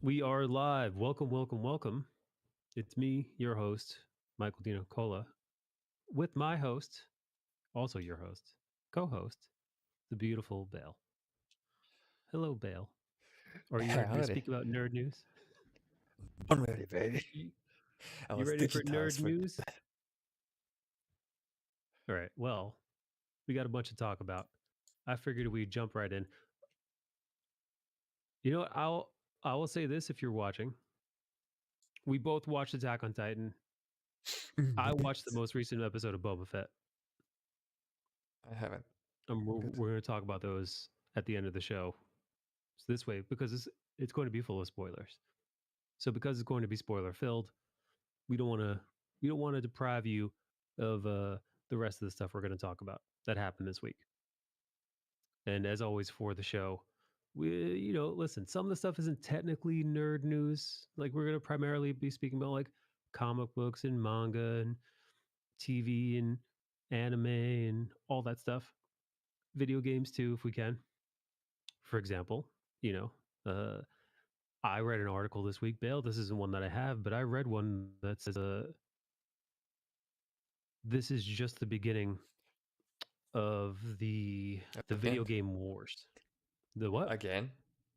We are live. Welcome, welcome, welcome. It's me, your host, Michael Dino Cola, with my host, also your host, co-host, the beautiful Bale. Hello, Bale. Are you ready to Howdy. speak about nerd news? I'm ready, baby. You, I you was ready for nerd digitized for news? All right. Well, we got a bunch to talk about. I figured we'd jump right in. You know what? I will say this if you're watching. We both watched Attack on Titan. I watched the Yes. most recent episode of Boba Fett. I haven't. Good. We're going to talk about those at the end of the show. So this way, because it's going to be full of spoilers. So because it's going to be spoiler filled, we don't want to deprive you of the rest of the stuff we're going to talk about that happened this week. And as always for the show, we listen, some of the stuff isn't technically nerd news. Like we're going to primarily be speaking about like comic books and manga and TV and anime and all that stuff. Video games too, if we can. For example, you know, uh, I read an article this week, Bale. This isn't one that I have, but I read one that says, "This is just the beginning of At the the video end. game wars." The what? Again.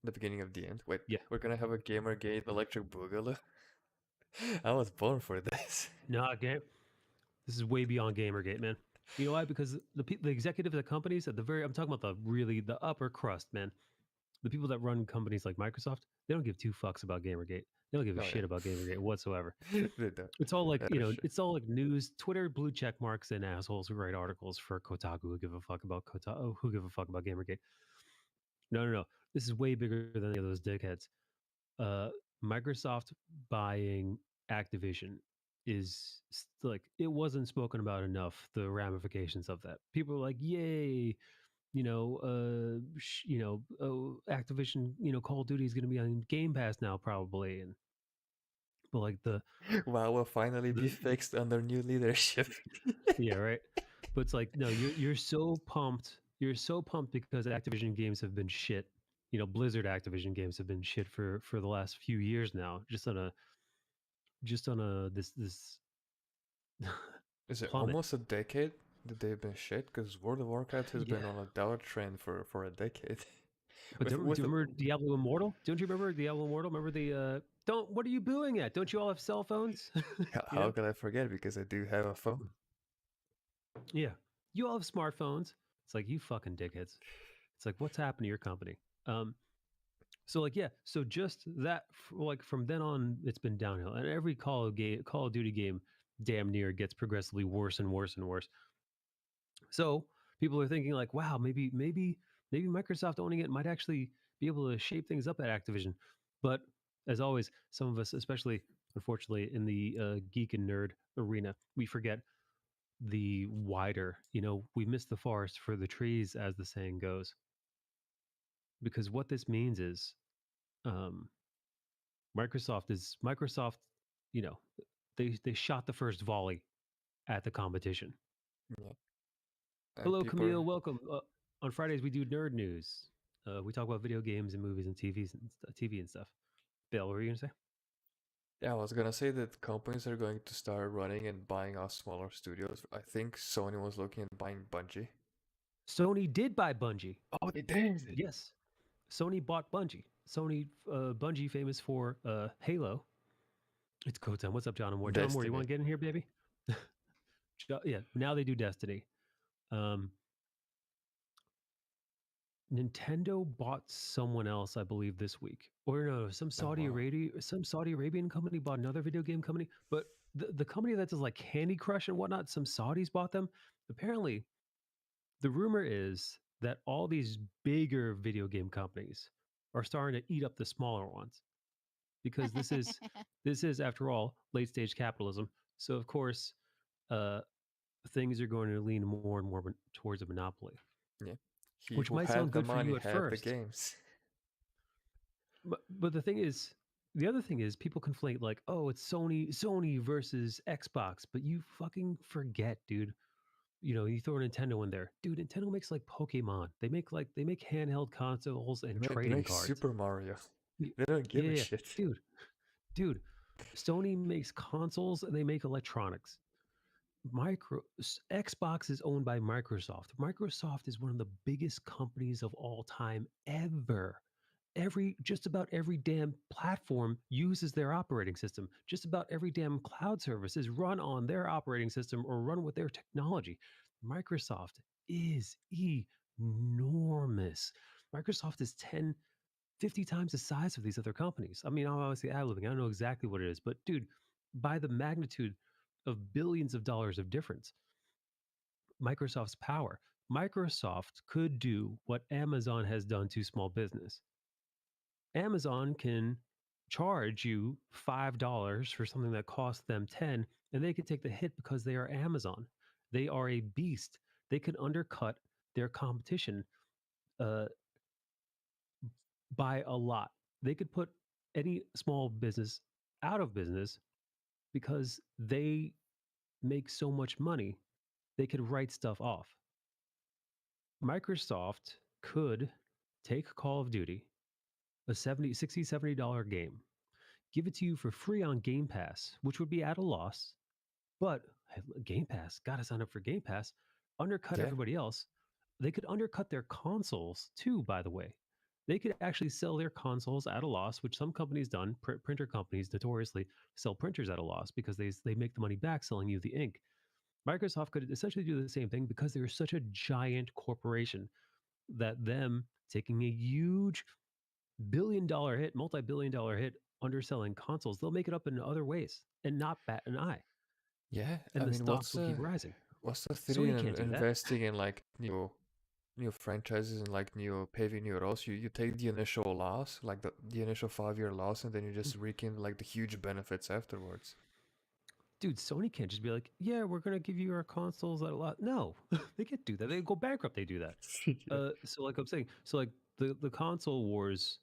The beginning of the end. Wait, Yeah. we're gonna have a Gamergate Electric Boogaloo? I was born for this. No, game. This is way beyond GamerGate, man. You know why? Because the executives at companies at the very, I'm talking about the upper crust, man. The people that run companies like Microsoft, they don't give two fucks about GamerGate. They don't give a Oh shit yeah. about GamerGate whatsoever. The- It's all like, that is true. it's all like news, Twitter, blue check marks, and assholes who write articles for Kotaku who give a fuck about Kotaku, who give a fuck about Gamergate. No, no, no. This is way bigger than any of those dickheads. Uh, Microsoft buying Activision is like it wasn't spoken about enough. The ramifications of that. People are like, "Yay!" Activision, Call of Duty is going to be on Game Pass now, probably, and but like Wow, will finally be the fixed under new leadership. yeah, right. But it's like, no, you're so pumped. You're so pumped because Activision games have been shit. Blizzard Activision games have been shit for the last few years now. Just on a this Is it plummet. almost a decade that they've been shit? Because World of Warcraft has been Yeah. on a downward trend for a decade. But with do with you remember Diablo Immortal? Don't you remember Diablo Immortal? Remember don't what are you booing at? Don't you all have cell phones? you how know? could I forget? Because I do have a phone. Yeah. You all have smartphones. It's like you fucking dickheads. It's like what's happened to your company? So like yeah, so just that like from then on it's been downhill. And every Call of Duty game damn near gets progressively worse and worse and worse. So people are thinking like, wow, maybe Microsoft owning it might actually be able to shape things up at Activision. But as always, some of us, especially unfortunately in the geek and nerd arena, we forget the wider. We miss the forest for the trees, as the saying goes. Because what this means is, um, Microsoft. You know, they shot the first volley at the competition. Yeah. And Hello, people Camille. Welcome. On Fridays, we do nerd news. We talk about video games and movies and TV and stuff. Bill, what were you gonna say? Yeah, I was gonna say that companies are going to start running and buying off smaller studios. I think Sony was looking at buying Bungie. Sony did buy Bungie. Oh, they did. Yes, Sony bought Bungie. Bungie, famous for Halo. It's go time. What's up, John and Moore? John and Moore, you want Destiny. to get in here, baby? Yeah. Now they do Destiny. Um, Nintendo bought someone else, I believe, this week, or no, Oh wow. Some Saudi Arabian company bought another video game company. But the company that does like Candy Crush and whatnot, some Saudis bought them. Apparently, the rumor is that all these bigger video game companies are starting to eat up the smaller ones because this is after all late stage capitalism. So of course, uh, things are going to lean more and more towards a monopoly, Yeah. He which who might had sound the good for money you at had the first. games. But the other thing is people conflate like, oh, it's Sony versus Xbox, but you fucking forget, dude. You throw Nintendo in there, dude. Nintendo makes like Pokemon. They make handheld consoles and They trading make cards. Super Mario. They don't give Yeah, a yeah, shit. dude. Sony makes consoles and they make electronics. Xbox is owned by Microsoft. Microsoft is one of the biggest companies of all time ever. Just about every damn platform uses their operating system. Just about every damn cloud service is run on their operating system or run with their technology. Microsoft is enormous. Microsoft is 10, 50 times the size of these other companies. I mean, I'm obviously ad-libbing. I don't know exactly what it is, but dude, by the magnitude of billions of dollars of difference, Microsoft's power, Microsoft could do what Amazon has done to small business. Amazon can charge you $5 for something that costs them 10, and they can take the hit because they are Amazon. They are a beast. They can undercut their competition uh, by a lot. They could put any small business out of business because they make so much money, they could write stuff off. Microsoft could take Call of Duty, a $60, $70 game, give it to you for free on Game Pass, which would be at a loss. But Game Pass, gotta sign up for Game Pass, undercut Yeah. everybody else. They could undercut their consoles too, by the way. They could actually sell their consoles at a loss, which some companies done. Printer companies notoriously sell printers at a loss because they make the money back selling you the ink. Microsoft could essentially do the same thing because they're such a giant corporation that them taking a huge billion-dollar hit, multi-billion-dollar hit, underselling consoles, they'll make it up in other ways and not bat an eye, Yeah. and I the mean, stocks will keep rising. what's the theory Sony in can't do that. investing in like new franchises and like new paving new roads? You take the initial loss, like the initial 5 year loss, and then you just rake in like the huge benefits afterwards. Dude, Sony can't just be like, yeah, we're gonna give you our consoles at a lot. No, they can't do that. They go bankrupt. They do that. Yeah. So like I'm saying, so like the console wars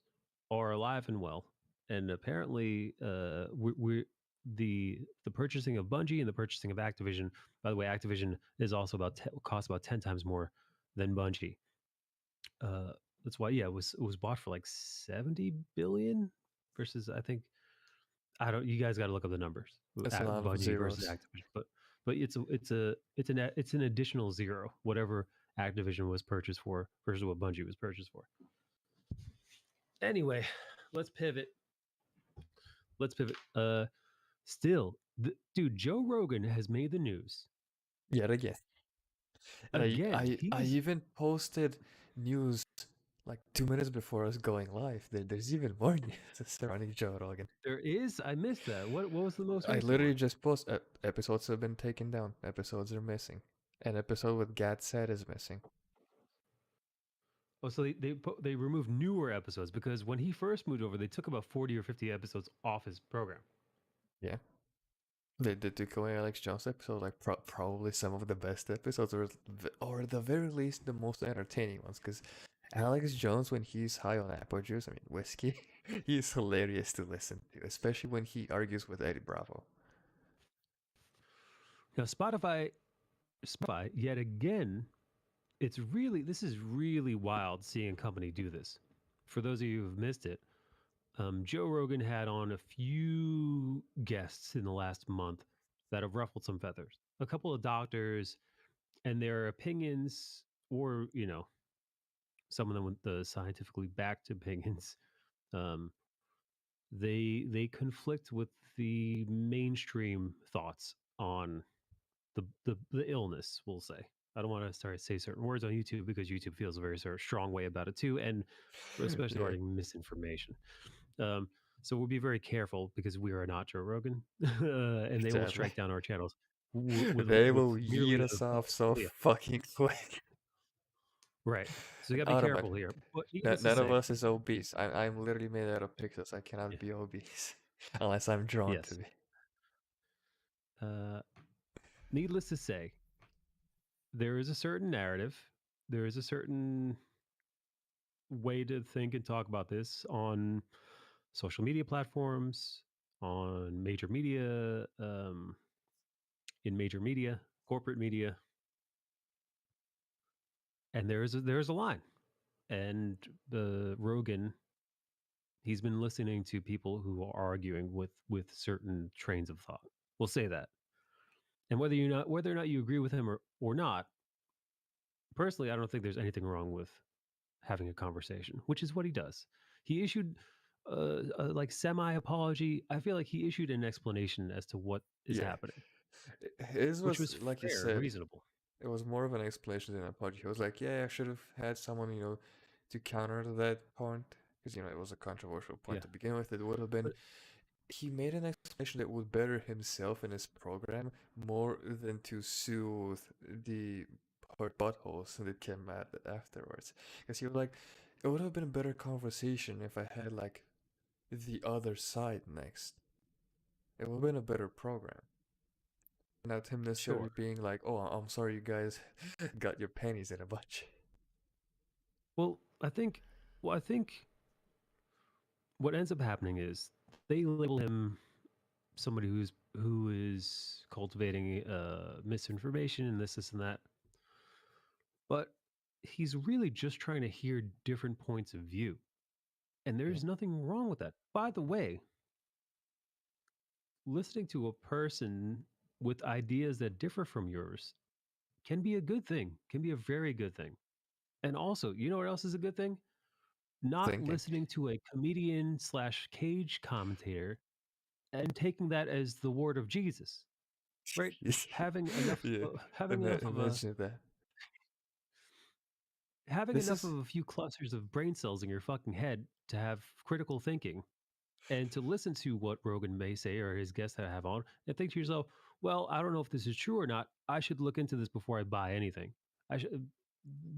are alive and well, and apparently, we the purchasing of Bungie and the purchasing of Activision. By the way, Activision is also costs about 10 times more than Bungie. Uh, that's why, yeah, it was bought for like 70 billion versus, I think, I don't. You guys got to look up the numbers. That's a At lot of Bungie versus zeros. Activision, but it's an additional zero. Whatever Activision was purchased for versus what Bungie was purchased for. Anyway, let's pivot. Let's pivot. Still, dude, Joe Rogan has made the news Yet again. And again. I He's even posted news like 2 minutes before us going live. There's even more news surrounding Joe Rogan. there is. I missed that. What was the most I recent literally one? just post episodes have been taken down. Episodes are missing. An episode with Gad said is missing. Oh, so they removed newer episodes because when he first moved over, they took about 40 or 50 episodes off his program. Yeah. They took away Alex Jones episode, like probably some of the best episodes, or at the very least the most entertaining ones. Because Alex Jones, when he's high on apple juice, I mean whiskey, he's hilarious to listen to, especially when he argues with Eddie Bravo. Now, Spotify, yet again, this is really wild seeing a company do this. For those of you who've missed it, Joe Rogan had on a few guests in the last month that have ruffled some feathers. A couple of doctors and their opinions, or some of them with the scientifically backed opinions, um, they conflict with the mainstream thoughts on the illness. We'll say. I don't want to say certain words on YouTube because YouTube feels a very sort of strong way about it too, and especially Yeah, regarding misinformation. Um, so we'll be very careful because we are not Joe Rogan, and they will exactly. strike down our channels with They with will yeet merely us off so yeah, fucking quick. right. So you got to be Out of it. careful here. But needless to None of say, us is obese. I'm literally made out of pixels. I cannot yeah, be obese unless I'm drawn to yes. be. Uh, Needless to say, there is a certain narrative. There is a certain way to think and talk about this on social media platforms, on major media, in major media, corporate media, and there's a line. And the Rogan, He's been listening to people who are arguing with certain trains of thought. We'll say that. And whether or not you agree with him or not, personally, I don't think there's anything wrong with having a conversation, which is what he does. He issued a like semi apology. I feel like he issued an explanation as to what is Yeah. happening, His which was was like you fair and said, reasonable. it was more of an explanation than an apology. He was like, "Yeah, I should have had someone, to counter that point because it was a controversial point Yeah, to begin with. It would have been." but He made an explanation that would better himself and his program more than to soothe the hurt buttholes that came out afterwards. Because he was like, it would have been a better conversation if I had like the other side next. It would have been a better program. Not him necessarily sure. being like, "Oh, I'm sorry, you guys got your panties in a bunch." Well, I think what ends up happening is they label him somebody who is cultivating misinformation and this and that, but he's really just trying to hear different points of view, and Yeah. there's nothing wrong with that. By the way, listening to a person with ideas that differ from yours can be a good thing, can be a very good thing. And also, you know what else is a good thing? Not Thinking. listening to a comedian slash cage commentator and taking that as the word of Jesus, right? Yeah. Having Imagine that. having This enough is of a few clusters of brain cells in your fucking head to have critical thinking and to listen to what Rogan may say or his guests that I have on and think to yourself, well, I don't know if this is true or not. I should look into this before I buy anything. I should.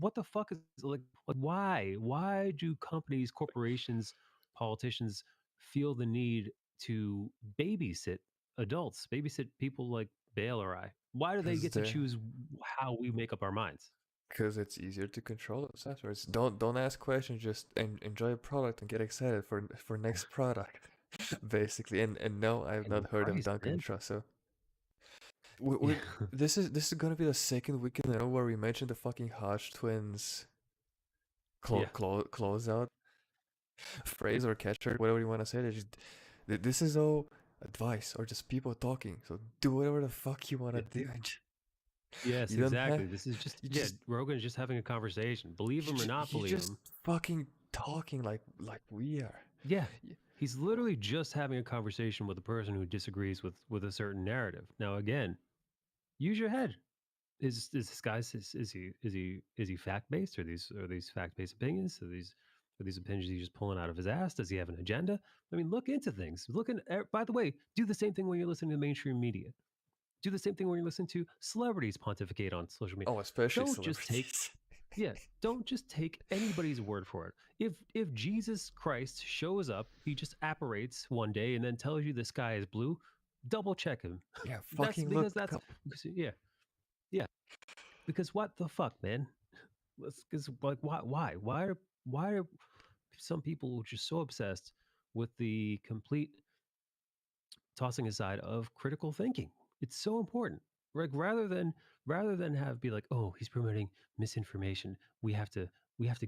What the fuck is like? Why? Why do companies, corporations, politicians feel the need to babysit adults, babysit people like Bale or I? Why do they because get to they choose how we make up our minds? because it's easier to control those afterwards. Don't ask questions. Just enjoy a product and get excited for next product, basically. And no, I've Fucking not heard of Christ, Duncan man. Trussell. We this is gonna be the second week in a row where we mentioned the fucking Hodge twins Yeah. closeout phrase or catchword, whatever you want to say. This is all advice or just people talking. So do whatever the fuck you want to Yeah. do. Yes, You don't have exactly. This is just you yeah. just Rogan's just having a conversation. Believe him or not you believe just him. fucking talking like we are. Yeah, Y- he's literally just having a conversation with a person who disagrees with a certain narrative. Now, again, use your head. Is this guy is he fact based? Are these fact based opinions? Are these opinions he's just pulling out of his ass? Does he have an agenda? I mean, look into things. By the way, do the same thing when you're listening to mainstream media. Do the same thing when you're listening to celebrities pontificate on social media. Oh, especially Don't just take celebrities. Yeah, don't just take anybody's word for it. If Jesus Christ shows up, he just apparates one day and then tells you the sky is blue, double check him. Yeah, That's fucking look up. yeah, yeah. Because what the fuck, man? Because like why are some people just so obsessed with the complete tossing aside of critical thinking? It's so important. Like rather than have be like, oh, he's promoting misinformation. We have to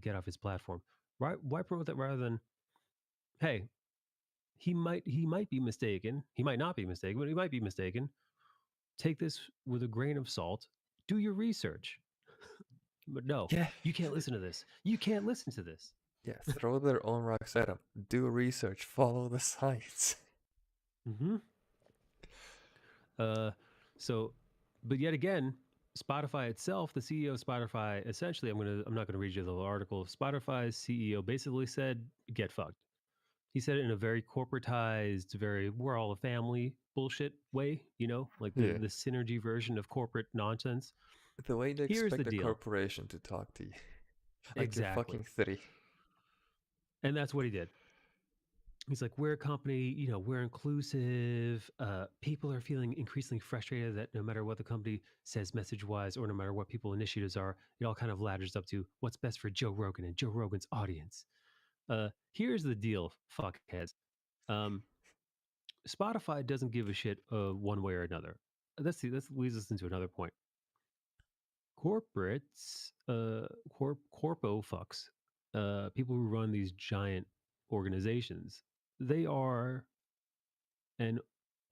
get off his platform. Why promote that rather than, hey, he might be mistaken. He might not be mistaken, but he might be mistaken. Take this with a grain of salt. Do your research. But no, Yeah, you can't listen to this. You can't listen to this. yeah. Throw their own rocks at them. Do research. Follow the science. Hmm. Uh, so, but yet again, Spotify itself, the CEO of Spotify, essentially, I'm not gonna read you the whole article. Spotify's CEO basically said, "Get fucked." He said it in a very corporatized, very we're all a family bullshit way, like the Yeah, the synergy version of corporate nonsense. the way they Here's the expect a deal. corporation to talk to you, like you're Exactly. fucking 30. And that's what he did. He's like, we're a company, we're inclusive. People are feeling increasingly frustrated that no matter what the company says message wise, or no matter what people initiatives are, it all kind of ladders up to what's best for Joe Rogan and Joe Rogan's audience. Here's the deal, fuckheads. Um, Spotify doesn't give a shit one way or another. That leads us into another point. Corporates, corpo fucks, people who run these giant organizations, they are and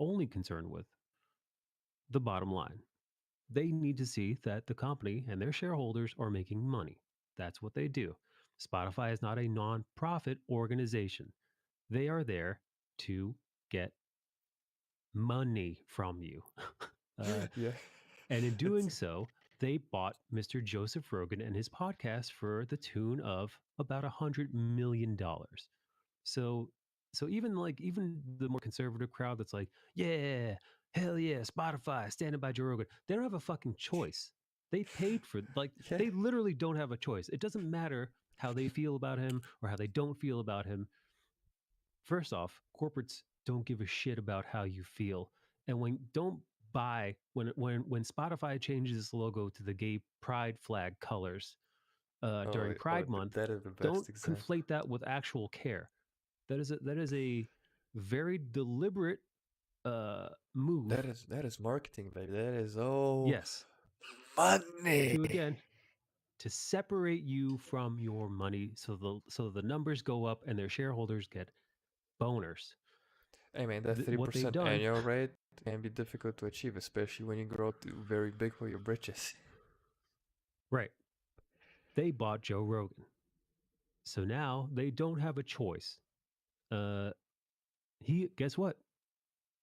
only concerned with the bottom line. They need to see that the company and their shareholders are making money. That's what they do. Spotify is not a non-profit organization. They are there to get money from you. uh, Yeah. and in doing It's so, they bought Mr. Joseph Rogan and his podcast for the tune of about $100 million. So even the more conservative crowd that's like, yeah, hell yeah, Spotify, standing by Joe Rogan, they don't have a fucking choice. They paid for yeah. they literally don't have a choice. It doesn't matter how they feel about him or how they don't feel about him. First off, corporates don't give a shit about how you feel. And when don't buy when Spotify changes its logo to the gay pride flag colors during Pride Month, That is the don't best example. conflate that with actual care. That is a very deliberate move. That is marketing, baby. That is Yes, money. to again to separate you from your money, so the numbers go up and their shareholders get boners. I mean, that What they've 3% done, annual rate can be difficult to achieve, especially when you grow to very big for your britches. right? They bought Joe Rogan, so now they don't have a choice. Uh, he guess what?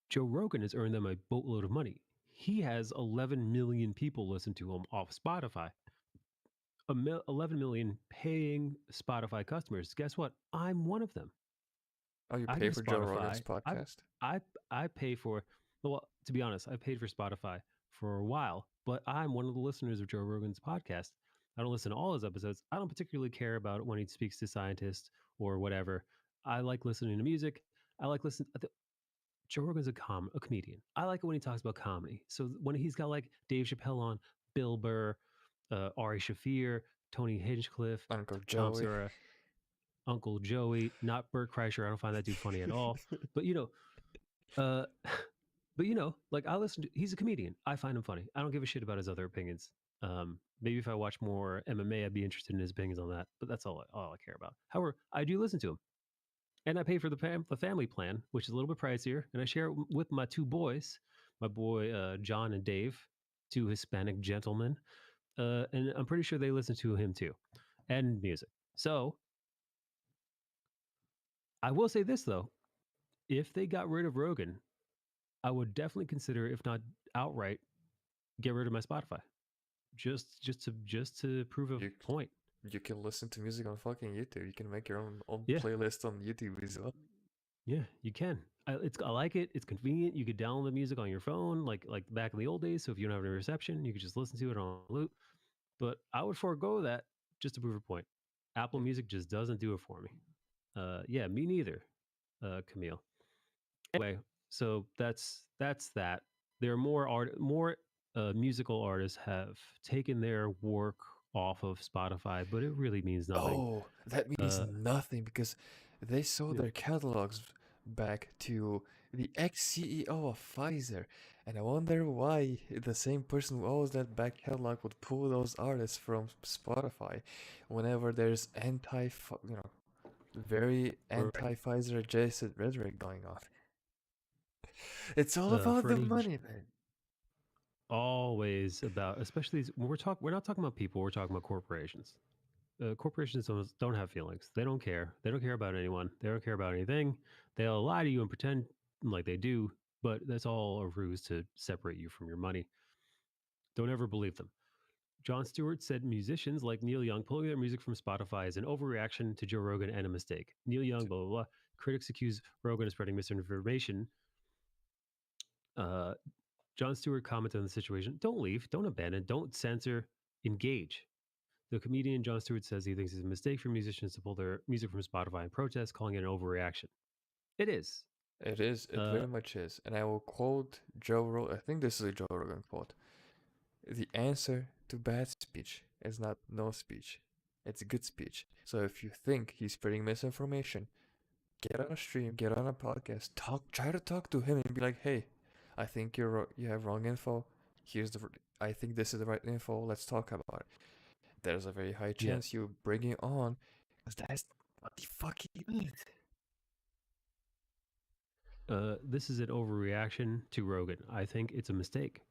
Joe Rogan has earned them a boatload of money. He has 11 million people listen to him off Spotify. 11 million paying Spotify customers. Guess what? I'm one of them. Oh, you I pay use for Joe Rogan's Spotify. I podcast? I I pay for well, to be honest, I paid for Spotify for a while, but I'm one of the listeners of Joe Rogan's podcast. I don't listen to all his episodes. I don't particularly care about it when he speaks to scientists or whatever. I like listening to music. I like listening. Joe Rogan's a comedian. I like it when he talks about comedy. So when he's got like Dave Chappelle on, Bill Burr, Ari Shafir, Tony Hinchcliffe, Uncle Tom Joey. Segura, Uncle Joey, not Bert Kreischer. I don't find that dude funny at all. But uh, like I listen to. He's a comedian. I find him funny. I don't give a shit about his other opinions. Maybe if I watch more MMA, I'd be interested in his opinions on that. But that's all I care about. However, I do listen to him, and I pay for the family plan, which is a little bit pricier, and I share it with my two boys, my boy John and Dave, two Hispanic gentlemen, and I'm pretty sure they listen to him too, and music. So I will say this though: if they got rid of Rogan, I would definitely consider, if not outright, get rid of my Spotify, just to prove a You point. you can listen to music on fucking YouTube. You can make your own Yeah, playlist on YouTube as well. yeah, you can. I like it. It's convenient. You could download the music on your phone, like back in the old days. So if you don't have any reception, you could just listen to it on loop. But I would forego that just to prove a point. Apple Music just doesn't do it for me. Yeah, me neither, Camille. Anyway, so that's that. There are more musical artists have taken their work off of Spotify, but it really means nothing. Oh, that means Uh, nothing because they sold yeah, their catalogs back to the ex-CEO of Pfizer. And I wonder why the same person who owns that back catalog would pull those artists from Spotify whenever there's very right. anti-Pfizer adjacent rhetoric going on. It's all about For the any money, man. always about, especially when we're not talking about people, we're talking about corporations. Corporations don't have feelings. They don't care. They don't care about anyone. They don't care about anything. They'll lie to you and pretend like they do, but that's all a ruse to separate you from your money. Don't ever believe them. Jon Stewart said musicians like Neil Young pulling their music from Spotify is an overreaction to Joe Rogan and a mistake. Neil Young, blah, blah, blah. Critics accuse Rogan of spreading misinformation. Uh, Jon Stewart commented on the situation: "Don't leave, don't abandon, don't censor, engage." The comedian Jon Stewart says he thinks it's a mistake for musicians to pull their music from Spotify in protest, calling it an overreaction. It is. It is, it Uh, very much is. And I will quote Joe Rogan. I think this is a Joe Rogan quote. The answer to bad speech is not no speech. It's good speech. So if you think he's spreading misinformation, get on a stream, get on a podcast, try to talk to him and be like, "Hey, I think you have wrong info. I think this is the right info. Let's talk about it." There's a very high yeah. chance you bring it on, because that's what the fuck he needs. This is an overreaction to Rogan. I think it's a mistake.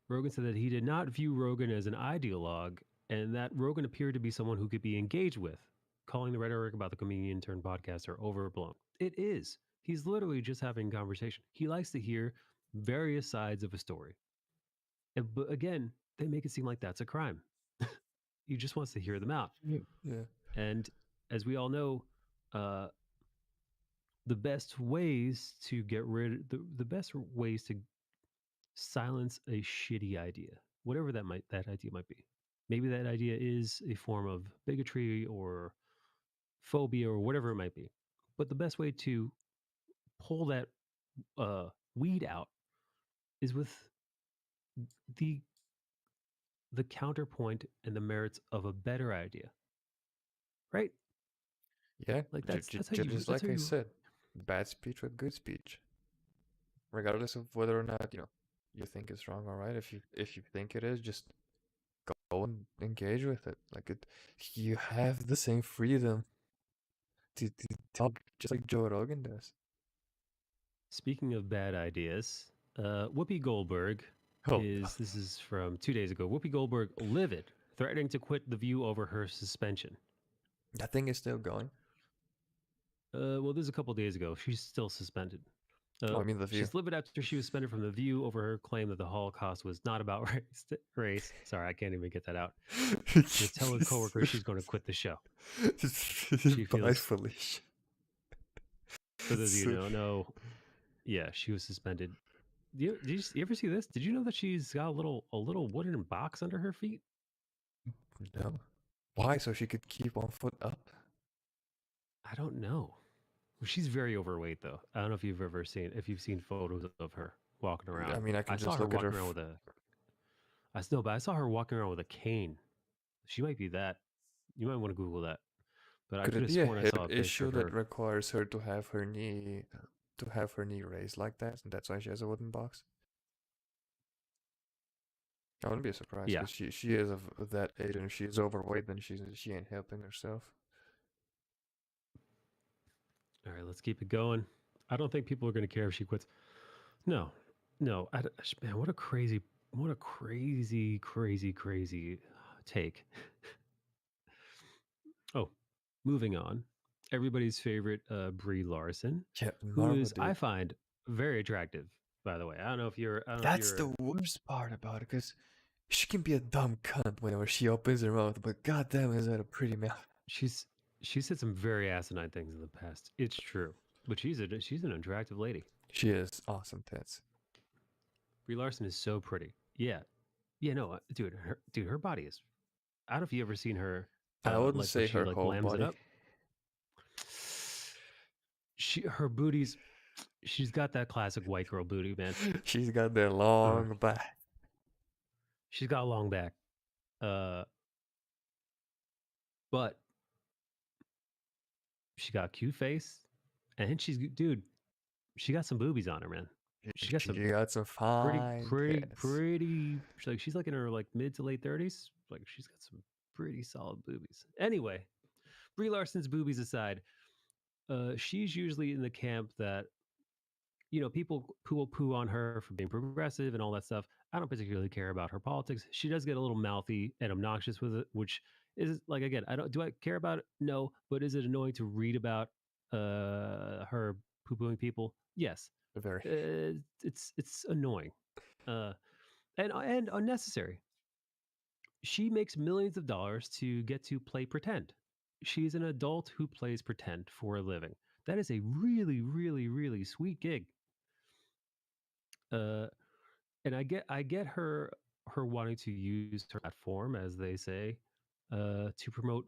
Rogan said that he did not view Rogan as an ideologue and that Rogan appeared to be someone who could be engaged with, calling the rhetoric about the comedian turned podcaster overblown. It is. He's literally just having conversation. He likes to hear various sides of a story. But again, they make it seem like that's a crime. He just wants to hear them out. Yeah. And as we all know, uh, the best ways to get rid the best ways to silence a shitty idea, whatever that idea might be. Maybe that idea is a form of bigotry or phobia or whatever it might be. But the best way to pull that weed out is with the the counterpoint and the merits of a better idea, right? Yeah, Like that's how you just like I you said, bad speech with good speech, regardless of whether or not you think it's wrong or right. If you think it is, just go and engage with it. Like it, you have the same freedom to talk just like Joe Rogan does. Speaking of bad ideas, Whoopi Goldberg Oh, this is from 2 days ago. Whoopi Goldberg livid, threatening to quit The View over her suspension. that thing is still going. Well, this is a couple days ago. She's still suspended. Oh, I mean the View. She's livid after she was suspended from The View over her claim that the Holocaust was not about race. Sorry, I can't even get that out. To tell her coworkers she's going to quit the show. She Bye, feels, Felicia. for those of you who don't know, yeah, she was suspended. Did you ever see this? Did you know that she's got a little wooden box under her feet? No. Why? So she could keep one foot up? I don't know. She's very overweight though. I don't know if you've seen photos of her walking I around. mean, I I can saw just her look at her. walking around with a but I saw her walking around with a cane. She might be that. You might want to Google that. But I Could could it have be a sworn I saw hip a picture issue of that her. requires her to have her knee raised like that, and that's why she has a wooden box? I wouldn't be surprised Yeah. because she is of that age and if she's overweight, then she ain't helping herself. All right, let's keep it going. I don't think people are going to care if she quits. No, no. Man, what a crazy, crazy take. Oh, moving on. Everybody's favorite Brie Larson, Yeah, who is I Marmaduke. find very attractive. By the way, I don't know if you're. I don't know if That's you're. the worst part about it, because she can be a dumb cunt whenever she opens her mouth, but goddamn, is that a pretty mouth? She's said some very asinine things in the past. It's true, but she's an attractive lady. She is awesome tits. Brie Larson is so pretty. Yeah, yeah. No, dude, her body is. I don't know if you ever seen her, I wouldn't like when say she her like whole lambs it body. up. Her booty's. She's got that classic white girl booty, man. She's got that long back. She's got a long back. But she got a cute face, and she got some boobies on her, man. She got She some got some fine tits. she's like in her like mid to late 30s. Like she's got some pretty solid boobies. Anyway, Brie Larson's boobies aside, she's usually in the camp that people poo on her for being progressive and all that stuff. I don't particularly care about her politics. She does get a little mouthy and obnoxious with it, which is like again, I care about it? No, but is it annoying to read about her poo-pooing people? Yes. Very. It's annoying. And unnecessary. She makes millions of dollars to get to play pretend. She's an adult who plays pretend for a living. That is a really, really, really sweet gig. Uh, and I get her wanting to use her platform, as they say, to promote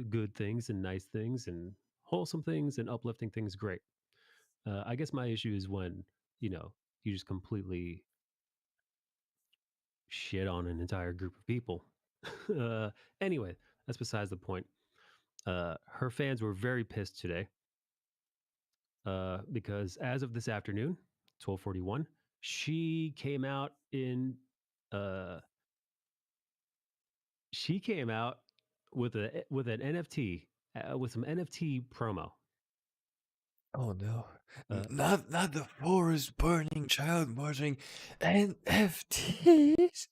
good things and nice things and wholesome things and uplifting things. Great. I guess my issue is when you just completely shit on an entire group of people. Anyway, that's besides the point. Her fans were very pissed today because as of this afternoon, 12:41, she came out in uh, she came out with an NFT with some NFT promo. Oh no. Not the forest burning, child murdering NFTs.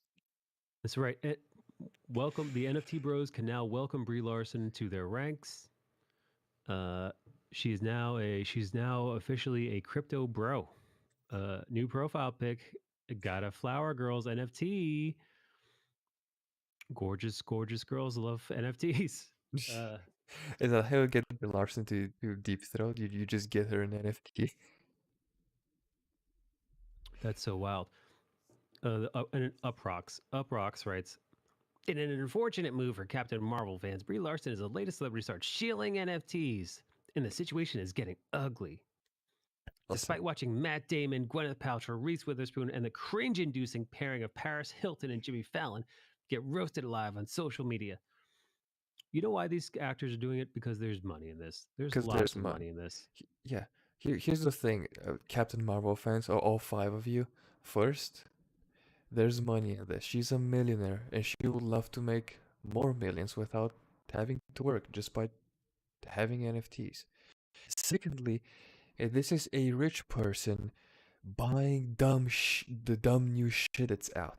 That's right. Welcome, the NFT bros can now welcome Brie Larson to their ranks. Uh, she's now officially a crypto bro. New profile pic, got a Flower Girls NFT. Gorgeous, gorgeous girls love NFTs. Is that how you get the Larson to Deep Throat? You just get her an NFT. That's so wild. And Uproxx writes, in an unfortunate move for Captain Marvel fans, Brie Larson is the latest celebrity star shilling NFTs, and the situation is getting ugly. Despite watching Matt Damon, Gwyneth Paltrow, Reese Witherspoon, and the cringe-inducing pairing of Paris Hilton and Jimmy Fallon get roasted alive on social media. You know why these actors are doing it? Because there's money in this. There's lots of money in this. Yeah. Here's the thing, Captain Marvel fans, or all 5 of you. First, there's money in this. She's a millionaire, and she would love to make more millions without having to work, just by having NFTs. Secondly, this is a rich person buying the dumb new shit that's out.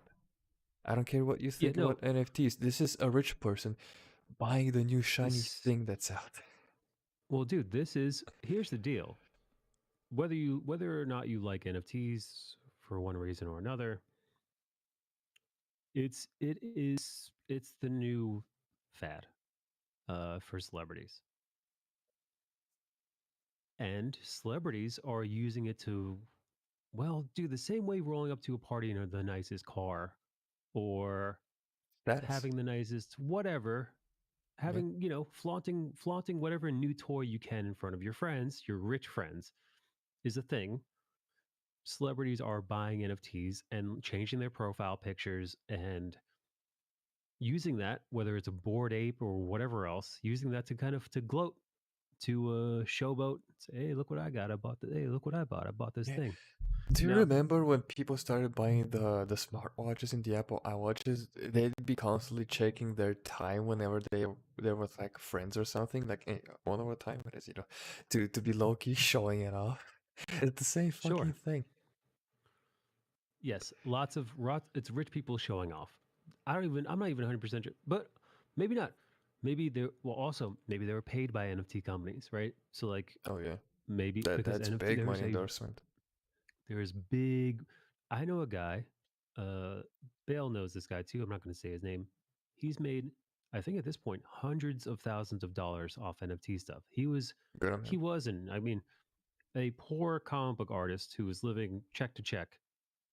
I don't care what you think about NFTs. This is a rich person buying the new shiny thing that's out. Well, dude, here's the deal. Whether or not you like NFTs for one reason or another, it's the new fad for celebrities. And celebrities are using it to, well, do the same way rolling up to a party in the nicest car, or having the nicest whatever, having, flaunting whatever new toy you can in front of your friends, your rich friends, is a thing. Celebrities are buying NFTs and changing their profile pictures and using that, whether it's a Bored Ape or whatever else, using that to kind of to gloat, to showboat, say, hey, look what I got. Hey, look what I bought. I bought this thing. Do you remember when people started buying the smartwatches and the Apple iWatches? They'd be constantly checking their time whenever they were like friends or something. Like, hey, I wonder what time it is, to be low key showing it off. It's the same fucking thing. Yes, it's rich people showing off. I'm not even 100% sure, but maybe not. Maybe they were paid by NFT companies, right? So like, oh yeah, maybe because that's NFT, big money endorsement. There's big. I know a guy. Bale knows this guy too. I'm not going to say his name. He's made, I think at this point, hundreds of thousands of dollars off NFT stuff. He was a poor comic book artist who was living check to check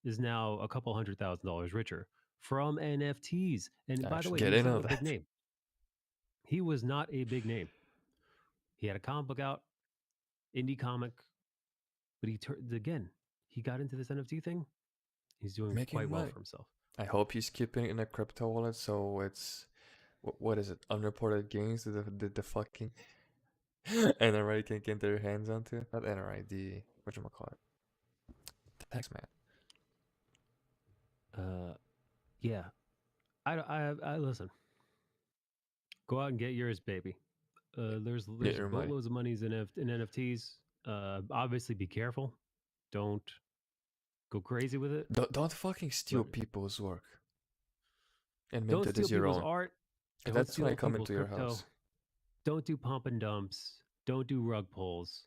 is now a couple $100,000 richer from NFTs. And by the way, he's not a big name. He was not a big name. He had a comic book out, indie comic, but he got into this NFT thing. He's doing quite well for himself. I hope he's keeping it in a crypto wallet, so it's what is it? Unreported gains, the fucking NRA can get their hands onto. Not NRA, the whatchamacallit, the tax man. Yeah, I listen. Go out and get yours, baby. There's boatloads of monies in NFTs. Obviously, be careful. Don't go crazy with it. Don't fucking steal people's work. And mint it as your own. Art. And that's when I come into your house. Don't do pump and dumps. Don't do rug pulls.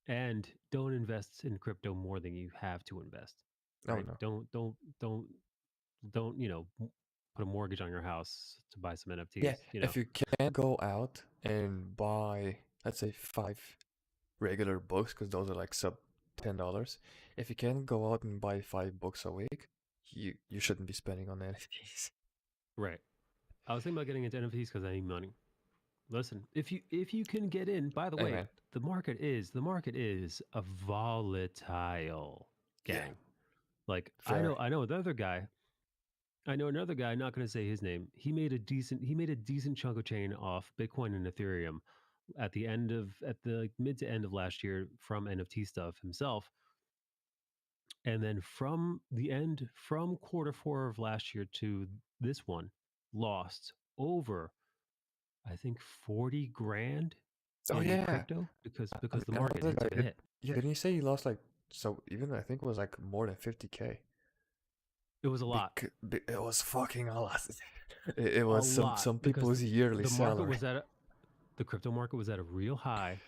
And don't invest in crypto more than you have to invest. Right? No. Don't put a mortgage on your house to buy some NFTs. Yeah, if you can't go out and buy, let's say, 5 regular books, because those are like sub $10. If you can't go out and buy 5 books a week, you shouldn't be spending on NFTs. Right. I was thinking about getting into NFTs because I need money. Listen, if you can get in, by the way, the market is a volatile gang. Yeah. Like fair. I know another guy. I'm not going to say his name. He made a decent chunk of chain off Bitcoin and Ethereum at the mid to end of last year from NFT stuff himself. And then from quarter 4 of last year to this one, lost over, I think, 40 grand in crypto because the market took a hit. Yeah, didn't you say he lost like so? Even I think it was like more than 50K. It was a lot. It was fucking a lot. It A was lot. some Because people's yearly the market salary. was the crypto market was at a real high,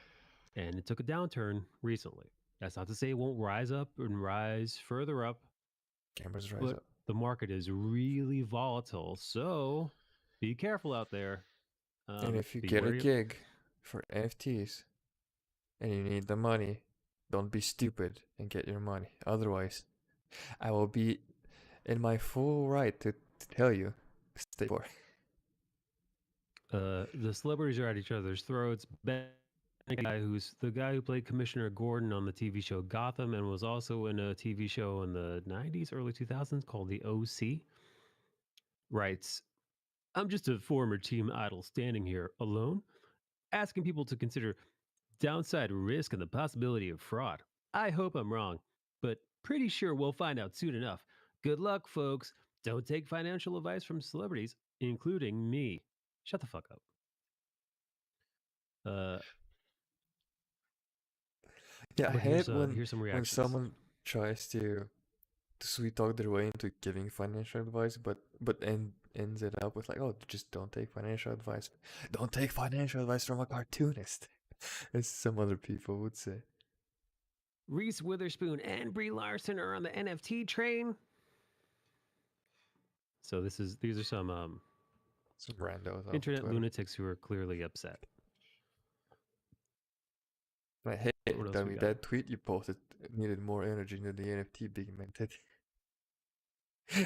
and it took a downturn recently. That's not to say it won't rise up and rise further up, Cameras rise but up. the market is really volatile. So be careful out there. And if you Be get a wary. gig for NFTs and you need the money, don't be stupid and get your money. Otherwise, I will be in my full right to tell you, stay poor. The celebrities are at each other's throats. Ben, the guy who played Commissioner Gordon on the TV show Gotham and was also in a TV show in the 90s, early 2000s called The OC, writes, I'm just a former team idol standing here alone, asking people to consider downside risk and the possibility of fraud. I hope I'm wrong, but pretty sure we'll find out soon enough. Good luck, folks. Don't take financial advice from celebrities, including me. Shut the fuck up. Yeah, I But hate here's some when reactions. someone tries to sweet talk their way into giving financial advice, but ends it up with like, oh, just don't take financial advice. Don't take financial advice from a cartoonist, as some other people would say. Reese Witherspoon and Brie Larson are on the NFT train. So these are some Some randos off internet Twitter. lunatics who are clearly upset. Like, hey, What else we dummy, got? that tweet you posted needed more energy than the NFT being minted.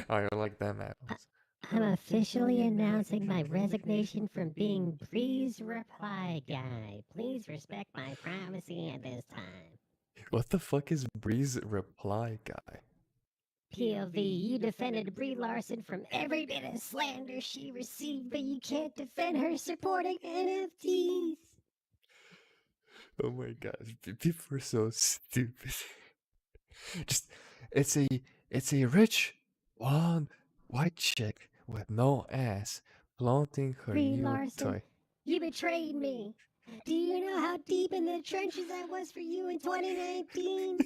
I don't like them apples. I'm officially announcing my resignation from being Bree's reply guy. Please respect my privacy at this time. What the fuck is Bree's reply guy? POV, you defended Brie Larson from every bit of slander she received, but you can't defend her supporting NFTs. Oh my god, people are so stupid. Just it's a rich blonde white chick with no ass flaunting her Brie new Larson, toy. you betrayed me. Do you know how deep in the trenches I was for you in 2019?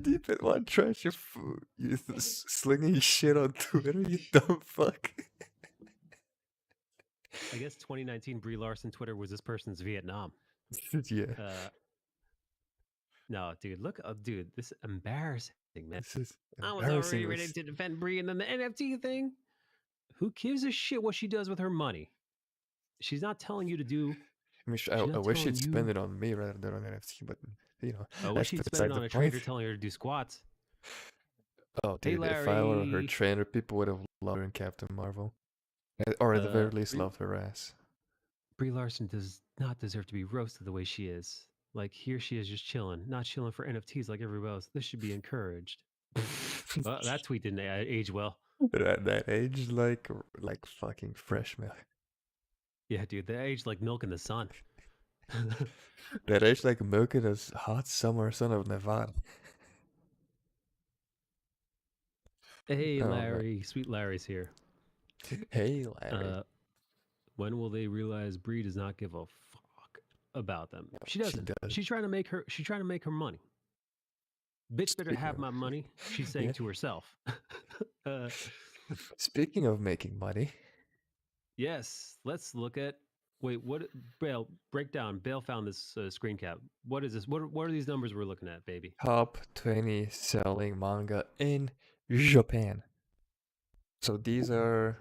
Deep in what trash you slinging shit on Twitter, you dumb fuck. I guess 2019 Brie Larson Twitter was this person's Vietnam. Yeah. No, dude, look up, dude. This is embarrassing, man. This is I was embarrassing. already ready to defend Brie, and then the NFT thing. Who gives a shit what she does with her money? She's not telling you to do. I mean, I wish she'd spend it on me rather than on NFT, but you know, I wish she'd spend it on a trader telling her to do squats. Oh, Hey, dude, if I were her Larry. trainer, people would have loved her in Captain Marvel. Or at the very least, loved her ass. Brie Larson does not deserve to be roasted the way she is. Like, here she is just chilling, not chilling for NFTs like everybody else. This should be encouraged. That tweet didn't age well. That aged like fucking fresh milk. Yeah, dude, that aged like milk in the sun. That aged like milk in a hot summer sun of Nevada. Hey, Larry. Man. Sweet Larry's here. Hey, Larry. When will they realize Brie does not give a fuck about them? She doesn't. She's trying to make her money. Bitch better have my money, she's saying to herself. Speaking of making money. Yes, let's look at what Bale, break down. Bale found this screen cap. What is this? What are these numbers we're looking at, baby? Top 20 selling manga in Japan. So these are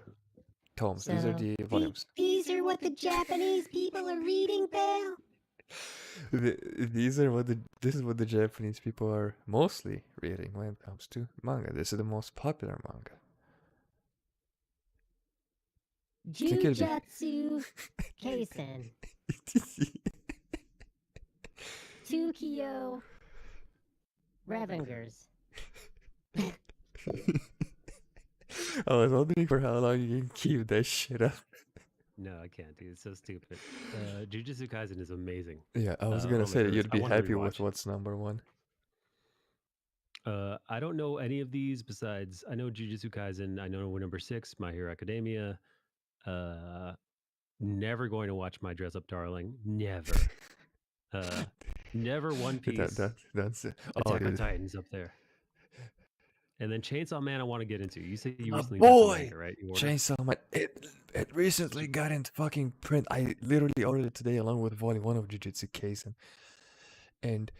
tomes. These are the volumes. These are what the Japanese people are reading, Bale. This is what the Japanese people are mostly reading when it comes to manga. This is the most popular manga. Jujutsu Kaisen. Tsukio Revengers. I was wondering for how long you can keep that shit up. No, I can't, dude. It's so stupid. Jujutsu Kaisen is amazing. Yeah, I was gonna say that you'd be happy with what's number one. I don't know any of these besides I know Jujutsu Kaisen. I know number 6, My Hero Academia. Never going to watch My Dress Up Darling. Never. Never One Piece. That's it. Oh, Attack on dude. Titan's up there. And then Chainsaw Man, I want to get into. You said you My recently got the boy! manga, right? You ordered? Chainsaw Man. It recently got into fucking print. I literally ordered it today along with Volume 1 of Jujutsu Kaisen. And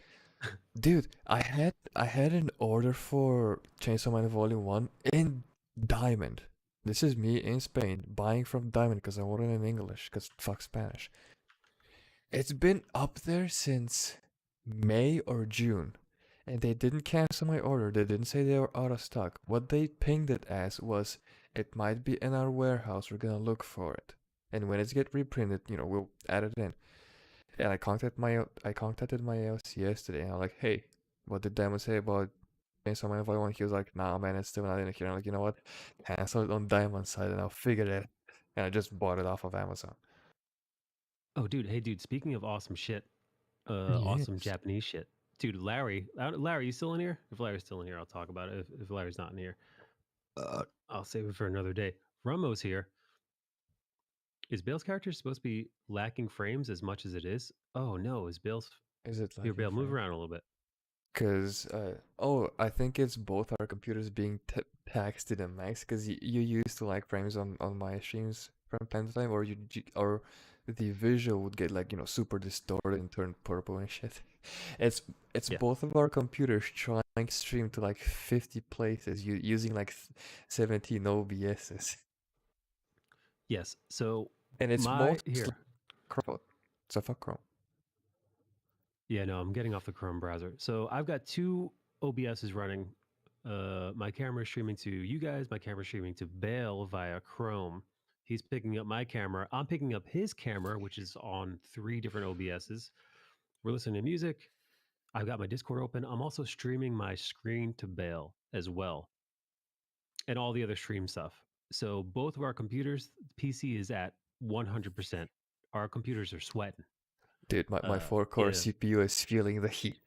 dude, I had an order for Chainsaw Man Volume 1 in Diamond. This is me in Spain buying from Diamond because I ordered it in English because fuck Spanish. It's been up there since May or June, and they didn't cancel my order. They didn't say they were out of stock. What they pinged it as was, it might be in our warehouse. We're gonna look for it, and when it's get reprinted, we'll add it in. And I contacted my AOC yesterday, and I'm like, hey, what did Diamond say about Chainsaw Man Volume 1? He was like, nah, man, it's still not in here. I'm like, you know what? Cancel it on Diamond's side, and I'll figure it. And I just bought it off of Amazon. Oh, dude. Hey, dude. Speaking of awesome shit, awesome Yes. Japanese shit. Dude, Larry, you still in here? If Larry's still in here, I'll talk about it. If Larry's not in here, I'll save it for another day. Rummo's here. Is Bale's character supposed to be lacking frames as much as it is? Oh no, is Bale's Is it here? like Bale, move around a little bit. Because, I think it's both our computers being taxed to the max. Because you used to like frames on my streams from time to time, or or the visual would get like super distorted and turn purple and shit. It's Yeah. both of our computers trying to stream to like 50 places using like 17 OBSs, Yes. So and it's my mostly here. Chrome. So fuck Chrome. Yeah, no, I'm getting off the Chrome browser. So I've got two OBSs running. My camera is streaming to you guys. My camera is streaming to Bale via Chrome. He's picking up my camera. I'm picking up his camera, which is on 3 different OBSs. We're listening to music. I've got my Discord open. I'm also streaming my screen to Bale as well, and all the other stream stuff. So both of our computers, PC is at 100%. Our computers are sweating. Dude, my Uh, 4-core yeah, CPU is feeling the heat.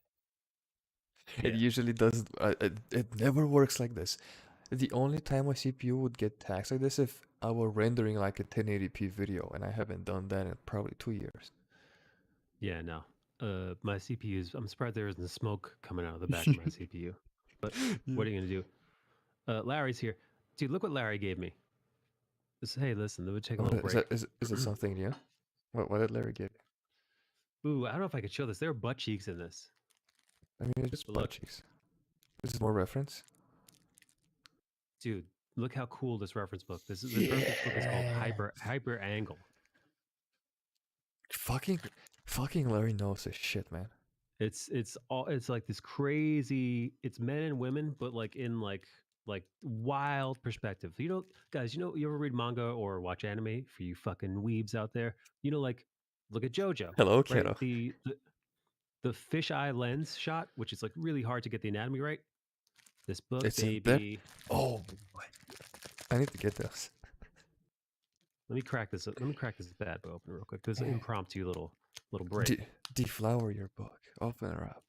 It yeah. usually does. It never works like this. The only time my CPU would get taxed like this if I were rendering like a 1080p video, and I haven't done that in probably 2 years. Yeah, no. My CPU's. I'm surprised there isn't smoke coming out of the back of my CPU. But what are you gonna do? Larry's here, dude. Look what Larry gave me. Hey, listen, let me take a little Is break. it something new? What did Larry give you? Ooh, I don't know if I could show this. There are butt cheeks in this. I mean, it's just But butt look, cheeks. This is more reference. dude. Look how cool this reference book. This reference book is called Hyper Angle. Fucking Larry knows his shit, man. It's like this crazy. It's men and women, but like in like wild perspective. Guys, you ever read manga or watch anime? For you fucking weebs out there, like look at JoJo, Hello, right? kiddo. The fisheye lens shot, which is like really hard to get the anatomy right. This book, It's in there. baby. Oh boy, I need to get this. Let me crack this bad boy open real quick. This impromptu little break. Deflower your book. Open her up.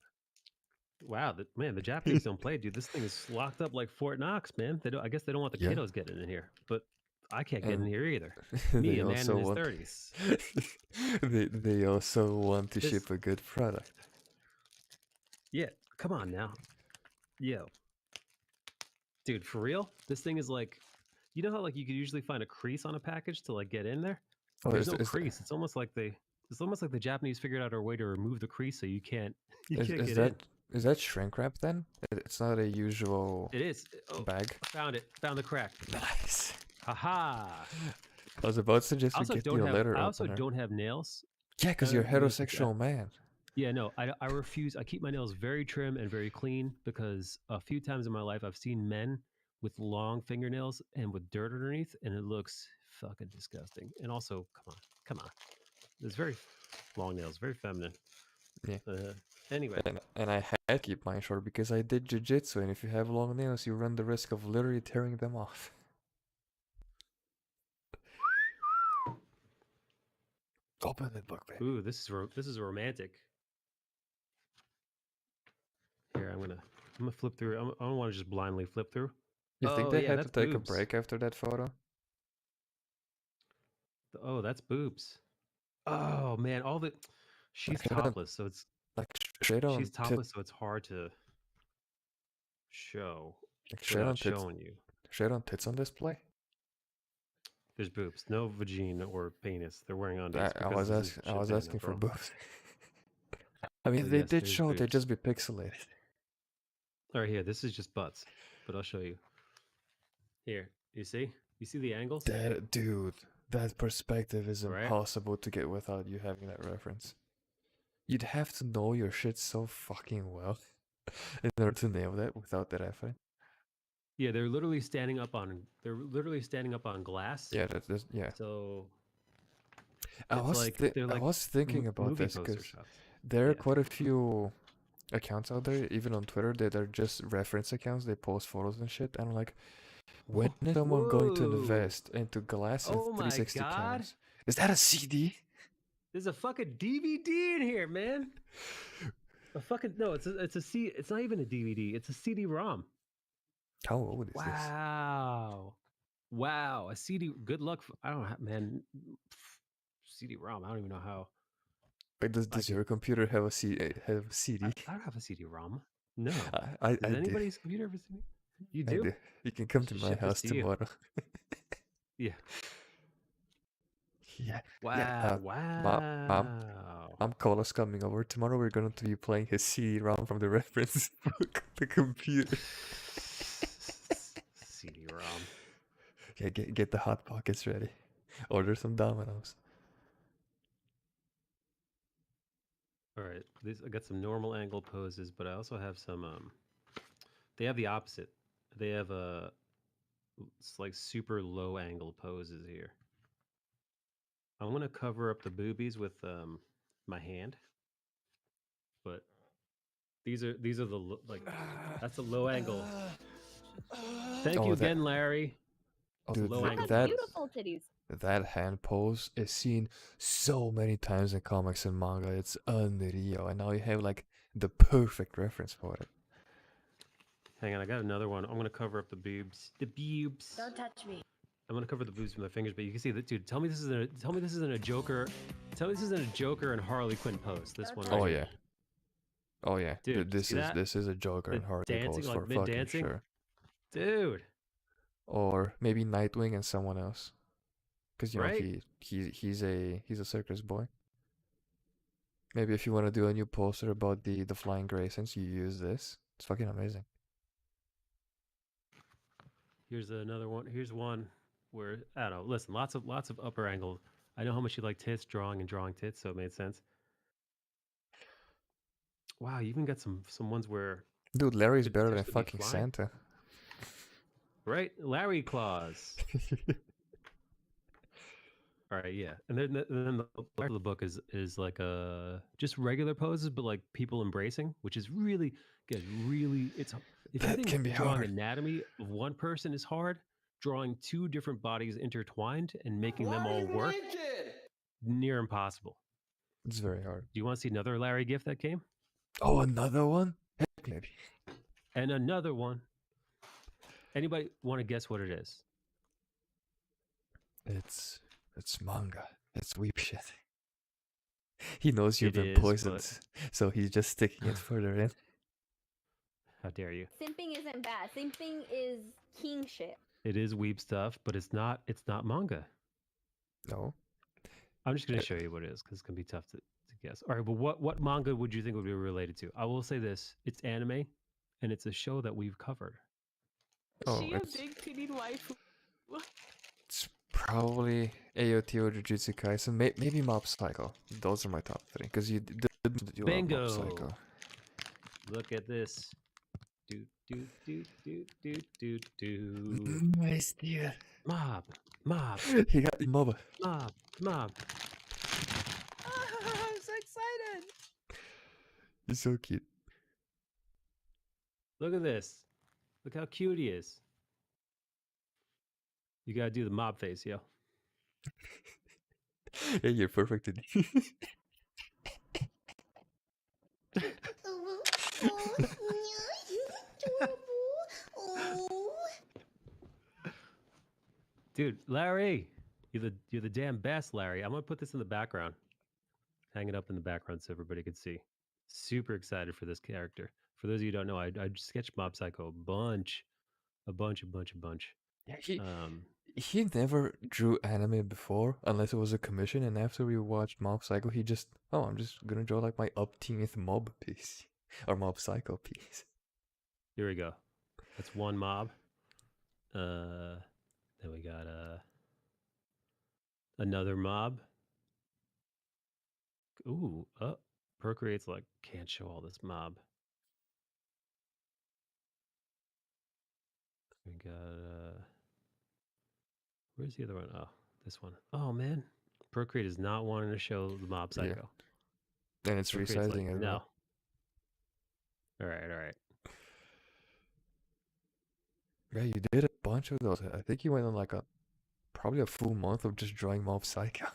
Wow, the Japanese don't play, dude. This thing is locked up like Fort Knox, man. I guess they don't want the Yeah. kiddos getting in here, but I can't get in And here either. Me, they a man also in his want 30s. they also want to This- ship a good product. Yeah, come on now. Yo. Dude, for real? This thing is like, you know how like you could usually find a crease on a package to like get in there? Oh, There's no crease. It's almost like the Japanese figured out a way to remove the crease so you can't is get that in. is that shrink wrap then? It's not a usual It is. Oh, bag. found it. Found the crack. Nice. Haha. I was about to suggest I you also get don't you a have. letter I also opener. don't have nails. Yeah, because you're a nails like heterosexual man. Yeah, no, I refuse. I keep my nails very trim and very clean because a few times in my life I've seen men with long fingernails and with dirt underneath, and it looks fucking disgusting. And also, come on, it's very long nails, very feminine. Yeah. Anyway, And I had to keep mine short because I did jiu-jitsu, and if you have long nails, you run the risk of literally tearing them off. Open the book, baby. ooh, this is romantic. Here, I'm gonna flip through. I don't want to just blindly flip through. You think Oh, they yeah, had to that's take boobs. a break after that photo? Oh, that's boobs. Oh man, she's Okay, then- topless, so it's Like Straight on She's tit, topless, so it's hard to show straight without on tits, showing you. straight on tits on display. There's boobs, no vagina or penis. They're wearing undies I because was this is asking, I shit was they had asking no for film. boobs. I mean, So they yes, did there's show they'd boobs. just be pixelated. All right, here. This is just butts, but I'll show you. Here, you see? You see the angles? That dude, that perspective is Right? impossible to get without you having that reference. You'd have to know your shit so fucking well in order to nail that without that effort. Yeah, they're literally standing up on. They're literally standing up on glass. Yeah, that's yeah. So I it's was like thi- they're I like was thinking about movie this poster because shots. there are Yeah. quite a few accounts out there, even on Twitter, that are just reference accounts. They post photos and shit, and I'm like, when is someone going to Whoa. invest into glass and Oh my 360 God. cameras? Is that a CD? There's a fucking DVD in here, man. A fucking no, it's a C. It's not even a DVD. It's a CD-ROM. How old is this? Wow. Wow. A CD. Good luck. I don't have, man. CD-ROM. I don't even know how. Like, does I your computer have a CD? I don't have a CD-ROM. No. I Does do. anybody's computer have a CD? You I do? do. You can come to Should my ship this house to you. tomorrow. Yeah. Yeah. Wow. Wow. I'm Carlos coming over tomorrow. We're going to be playing his CD-ROM from the reference book, the computer. CD-ROM. Yeah, get the hot pockets ready. Order some Dominoes. All right. I got some normal angle poses, but I also have some. They have the opposite. They have it's like super low angle poses here. I'm gonna cover up the boobies with my hand, but these are the that's a low angle. Thank Oh, you that- again, Larry. Dude, low th- angle that Beautiful titties. that hand pose is seen so many times in comics and manga. It's unreal, and now you have like the perfect reference for it. Hang on, I got another one. I'm gonna cover up the boobs. The boobs. Don't touch me. I'm gonna cover the boobs with my fingers, but you can see that, dude. Tell me this isn't a Joker. Tell me this isn't a Joker and Harley Quinn pose. This one. Right Oh here. yeah. Oh yeah. Dude, This see that? this is a Joker The and Harley dancing, pose like for fucking mid-dancing? sure. Dude. Or maybe Nightwing and someone else. Cause you know Right? he's a circus boy. Maybe if you want to do a new poster about the Flying Graysons, you use this. It's fucking amazing. Here's another one. Here's one where I don't know. Listen, lots of upper angle. I know how much you like tits, drawing tits, so it made sense. Wow, you even got some ones where Dude, Larry's could better than potentially be fucking flying. Santa. Right? Larry claws. All right, yeah. And then the part of the book is like just regular poses, but like people embracing, which is really good. Really, it's if you That think can be drawing hard. anatomy of one person is hard, drawing two different bodies intertwined and making them all work near impossible. It's very hard. Do you want to see another Larry gift that came? Oh, another one? Heck, maybe. And another one. Anybody want to guess what it is? It's manga. It's weep shit. He knows you've It been is, poisoned, so he's just sticking it further in. How dare you? Simping isn't bad. Simping is king shit. It is weeb stuff, but it's not manga. No. I'm just going to show you what it is because it's going to be tough to guess. All right, but what manga would you think would be related to? I will say this. It's anime, and it's a show that we've covered. Oh, She a it's- big titty wife. It's probably AOT or Jujutsu Kaisen. Maybe Mob Psycho. Those are my top three. Because you did do Bingo. Mob Psycho. Look at this. Do, do, do, do, do, do, do. Nice, dear. Mob. He got the mob. Mob. I'm so excited. He's so cute. Look at this. Look how cute he is. You got to do the mob face, yo. Yeah, you're perfect. Dude, Larry, you're the damn best, Larry. I'm gonna put this in the background. Hang it up in the background so everybody can see. Super excited for this character. For those of you who don't know, I sketched Mob Psycho a bunch. Yeah, Um, he never drew anime before unless it was a commission, and after we watched Mob Psycho, he just, oh, I'm just gonna draw like my up-teamth mob piece or Mob Psycho piece. here we go. That's one mob. Then we got another mob. Ooh, Procreate's like can't show all this mob. We got where's the other one? Oh, this one. Oh man, Procreate is not wanting to show the Mob Yeah. Psycho. And it's Procreate's like, resizing as no. well. All right. Yeah, you did a bunch of those. I think you went on like probably a full month of just drawing Mob Psycho.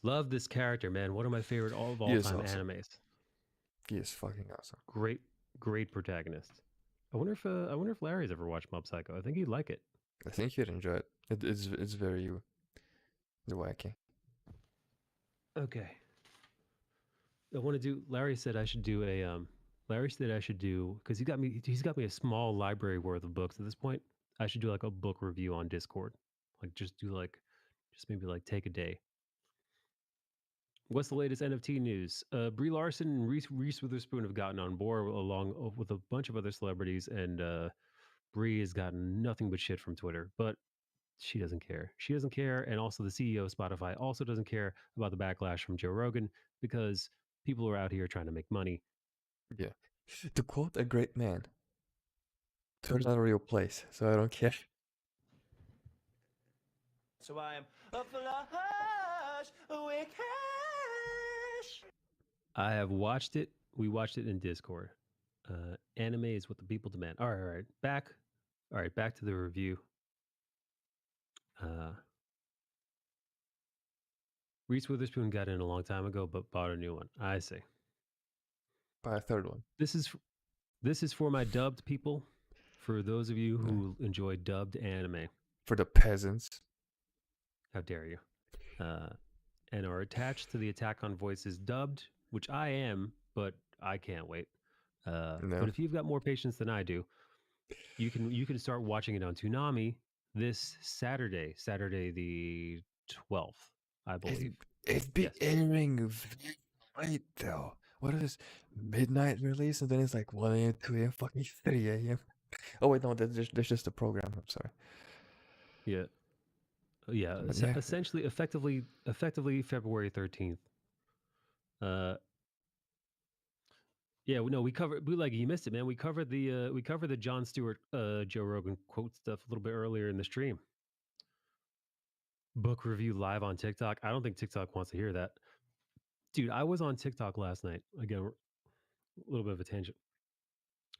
Love this character, man. One of my favorite of all He is time awesome. animes. He is fucking awesome. Great protagonist. I wonder if Larry's ever watched Mob Psycho. I think he'd like it. I think you'd enjoy it. It's very wacky. Okay. I want to do. Larry said I should do a. Larry said I should do because he's got me a small library worth of books at this point. I should do like a book review on Discord, like just maybe like take a day. What's the latest NFT news? Brie Larson and Reese Witherspoon have gotten on board along with a bunch of other celebrities, and Brie has gotten nothing but shit from Twitter, but she doesn't care. She doesn't care, and also the CEO of Spotify also doesn't care about the backlash from Joe Rogan because people are out here trying to make money. Yeah. To quote a great man, Twitter's not a real place, so I don't care. So I am a flush with cash. I have watched it. We watched it in Discord. Anime is what the people demand. All right. Back to the review. Reese Witherspoon got in a long time ago, but bought a new one. I see. Buy a third one. This is for my dubbed people. For those of you who enjoy dubbed anime. For the peasants. How dare you? And are attached to the Attack on Voices dubbed, which I am, but I can't wait. No. But if you've got more patience than I do, you can start watching it on Toonami this Saturday the 12th, I believe. It'd be Yes. airing very late though. What is midnight release? And then it's like 1 a.m., 2 a.m., fucking 3 a.m. Oh wait, no, that's just a program. I'm sorry. Yeah. Yeah, But yeah. essentially, effectively February 13th. Yeah, no, we covered bootleg. You missed it, man. We covered the Jon Stewart, Joe Rogan quote stuff a little bit earlier in the stream. Book review live on TikTok. I don't think TikTok wants to hear that, dude. I was on TikTok last night. Again, a little bit of a tangent.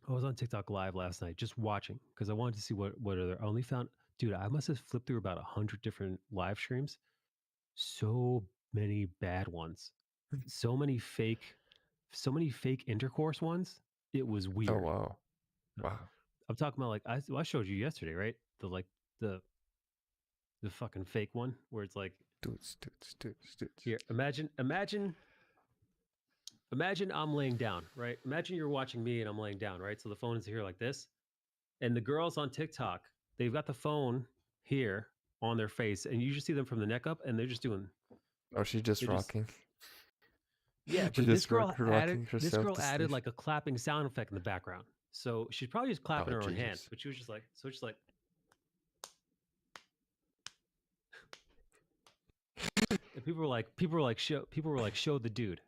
I was on TikTok live last night, just watching because I wanted to see what other. I only found, dude. I must have flipped through about 100 different live streams. So many bad ones. So many fake intercourse ones. It was weird. Oh wow. Wow. I'm talking about like I showed you yesterday, right? The fucking fake one where it's like Dudes. here. Imagine I'm laying down, right? Imagine you're watching me and I'm laying down, right? So the phone is here like this, and the girls on TikTok, they've got the phone here on their face, and you just see them from the neck up, and they're just doing. Oh, she's just They just- rocking. Yeah, She's but this just girl rocking herself to added sleep. like a clapping sound effect in the background. So she's probably just clapping Oh, her own hand, Jesus. but she was just like, and people were like, show the dude.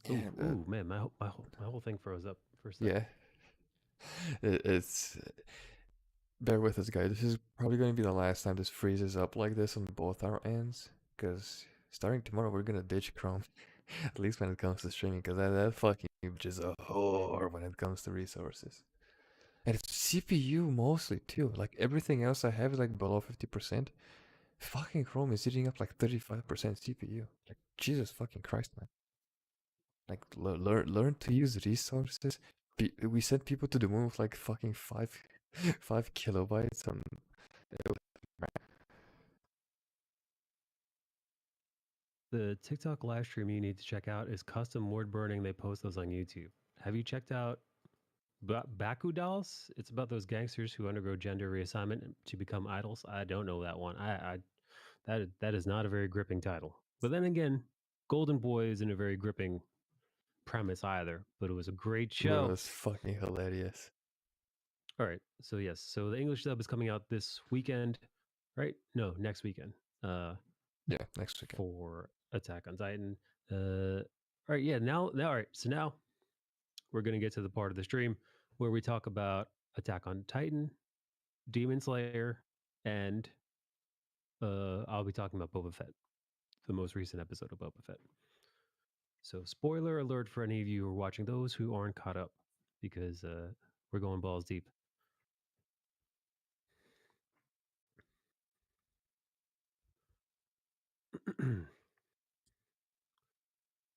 Yeah, Ooh, man, my whole thing froze up for a second. yeah. It's bear with us, guys. This is probably going to be the last time this freezes up like this on both our ends, because starting tomorrow we're gonna ditch Chrome, at least when it comes to streaming, because that fucking bitch is a whore when it comes to resources. And it's CPU mostly too. Like everything else I have is like below 50%. Fucking Chrome is eating up like 35% CPU. Like Jesus fucking Christ, man. Like learn to use resources. We sent people to the moon with like fucking 5 kilobytes on The TikTok live stream you need to check out is custom word burning. They post those on YouTube. Have you checked out Baku Dolls? It's about those gangsters who undergo gender reassignment to become idols. I don't know that one. That is not a very gripping title. But then again, Golden Boy isn't a very gripping premise either. But it was a great Bro, show. that's fucking hilarious. All right. So yes. So the English dub is coming out this weekend, right? No, next weekend. Yeah, next weekend. For Attack on Titan. All right. Yeah. Now. All right. So now we're gonna get to the part of the stream where we talk about Attack on Titan, Demon Slayer, and I'll be talking about Boba Fett, the most recent episode of Boba Fett. So spoiler alert for any of you who are watching those who aren't caught up, because we're going balls deep.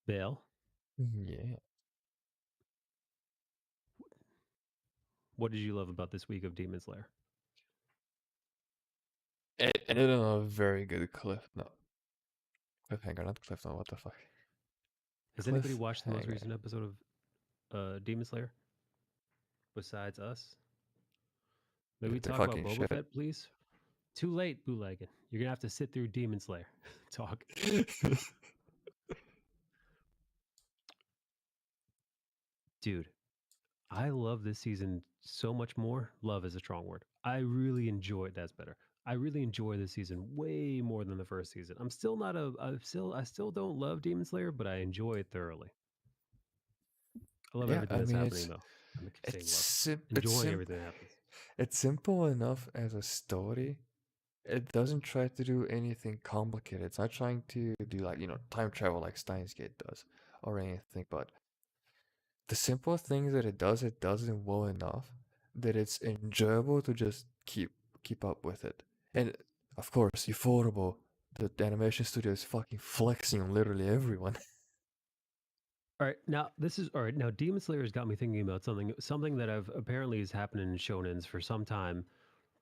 Bale, Yeah. what did you love about this week of Demon Slayer? It ended on a very good cliff. No. Cliffhanger, not cliff. No, what the fuck? Has anybody watched the most Cliffhanger. recent episode of Demon Slayer besides us? Maybe They're talk about fucking Boba shit. Fett, please. Too late, bootlegging. You're gonna have to sit through Demon Slayer talk. Dude, I love this season so much more. Love is a strong word. I really enjoyed. That's better. I really enjoy this season way more than the first season. I still don't love Demon Slayer, but I enjoy it thoroughly. I love Yeah, everything I that's mean, happening though. I'm saying It's love. it's Enjoying everything that happens. It's simple enough as a story. It doesn't try to do anything complicated. It's not trying to do like, time travel like Steins Gate does or anything, but the simple things that it does it well enough that it's enjoyable to just keep up with it. And of course, Ufotable, the animation studio is fucking flexing on literally everyone. All right, now this is all right. Now, Demon Slayer has got me thinking about something that I've apparently has happened in shonens for some time,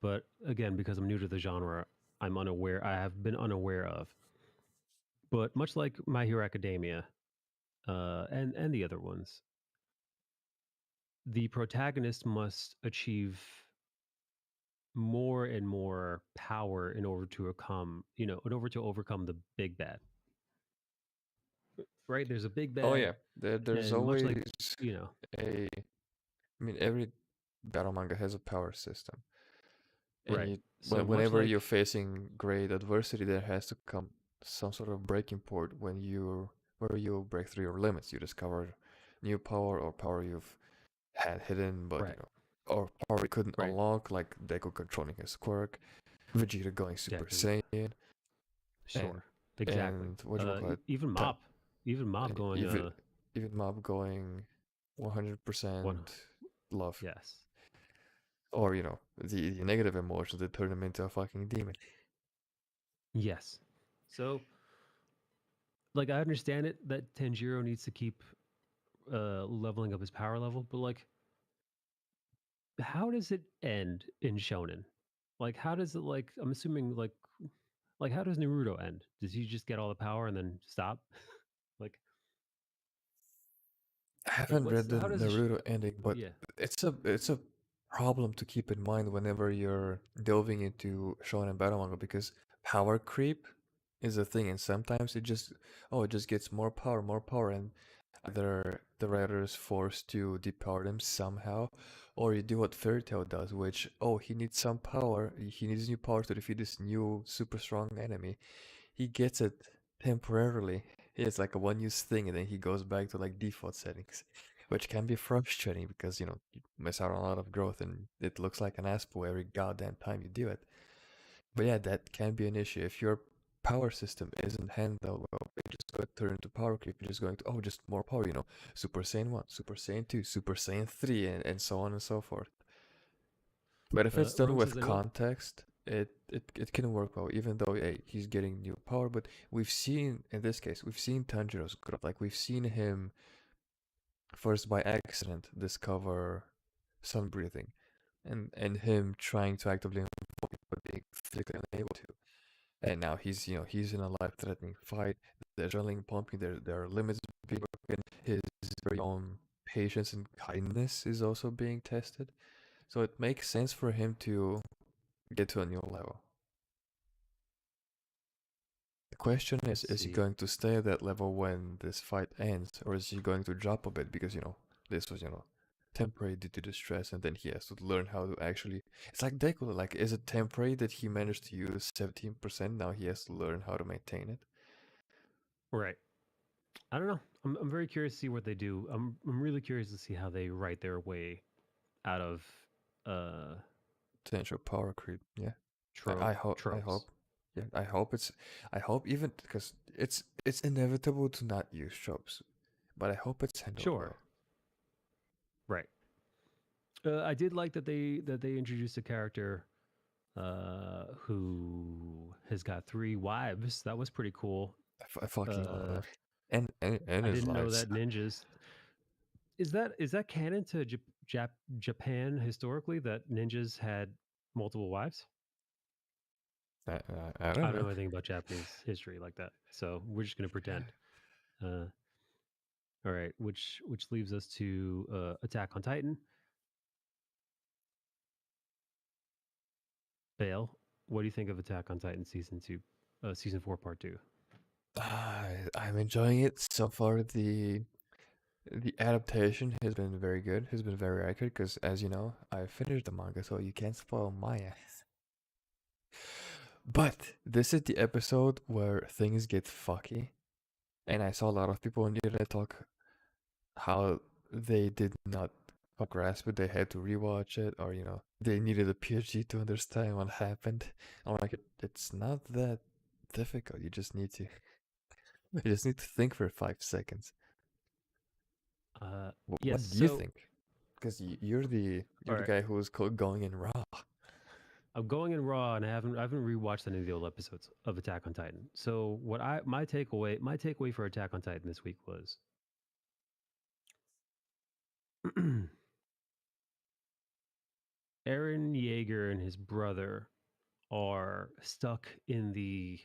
but again, because I'm new to the genre, I'm unaware. I have been unaware of. But much like My Hero Academia, and the other ones, the protagonist must achieve more and more power in order to overcome the big bad. Right? There's a big bad. Oh yeah, there's and much always like, I mean, every battle manga has a power system. And right. So much whenever like, you're facing great adversity, there has to come some sort of breaking point where you break through your limits. You discover new power or power you've had hidden, but Right. or power you couldn't Right. unlock, like Deku controlling his quirk, Vegeta going Super 'cause- Saiyan, Sure. Exactly. and whatchamacallit, Even Mob going. even Mob going 100% love. Yes. Or, the negative emotions that turn him into a fucking demon. Yes. So, like, I understand it that Tanjiro needs to keep leveling up his power level, but like, how does it end in Shonen? Like, how does it like? I'm assuming like how does Naruto end? Does he just get all the power and then stop? Like, I haven't read the how does it Naruto ending, but yeah. it's a problem to keep in mind whenever you're delving into shonen battle manga, because power creep is a thing, and sometimes it just gets more power, and either the writer is forced to depower them somehow, or you do what Fairy Tail does, which he needs some power, he needs new power to defeat this new super strong enemy. He gets it temporarily. It's like a one-use thing, and then he goes back to like default settings, which can be frustrating because you miss out on a lot of growth, and it looks like an aspo every goddamn time you do it. But yeah, that can be an issue if your power system isn't handled well. You're just going to turn into power creep. You're just going to just more power. Super Saiyan 1, Super Saiyan 2, Super Saiyan 3, and so on and so forth. But if it's done with context, it can work well, even though he's getting new power. But we've seen, in this case, Tanjiro's growth. Like, we've seen him first by accident discover sun breathing, and him trying to actively avoid, but being physically unable to. And now he's he's in a life-threatening fight. The adrenaline pumping. There are limits being broken. His very own patience and kindness is also being tested. So it makes sense for him to get to a new level. The question is he see. going to stay at that level when this fight ends, or is he going to drop a bit because this was temporary due to the stress, and then he has to learn how to actually. It's like Deku. Like, is it temporary that he managed to use 17%? Now he has to learn how to maintain it. Right. I don't know. I'm very curious to see what they do. I'm really curious to see how they write their way out of Potential power creep. Yeah. trope, I hope. tropes. Yeah, I hope even because it's inevitable to not use tropes, but I hope it's handled Sure. well. Right. I did like that they introduced a character who has got 3 wives. That was pretty cool. I fucking love that. And I his didn't know lives. that ninjas. Is that canon to Japan historically that ninjas had multiple wives? I I don't don't know know. anything about Japanese history like that, so we're just gonna pretend. All right, which leaves us to Attack on Titan. Bale, what do you think of Attack on Titan season 2, season 4, part 2? I'm enjoying it so far. The adaptation has been very good. Has been very accurate because, as you know, I finished the manga, so you can't spoil my ass. But this is the episode where things get fucky, and I saw a lot of people on the internet talk how they did not grasp it. They had to rewatch it, or they needed a PhD to understand what happened. I'm like, it's not that difficult. You just need to think for 5 seconds. Yes. What do you think? Because you're the Alright. guy who's going in raw. I'm going in raw, and I haven't rewatched any of the old episodes of Attack on Titan. So my takeaway for Attack on Titan this week was Eren Yeager and his brother are stuck in the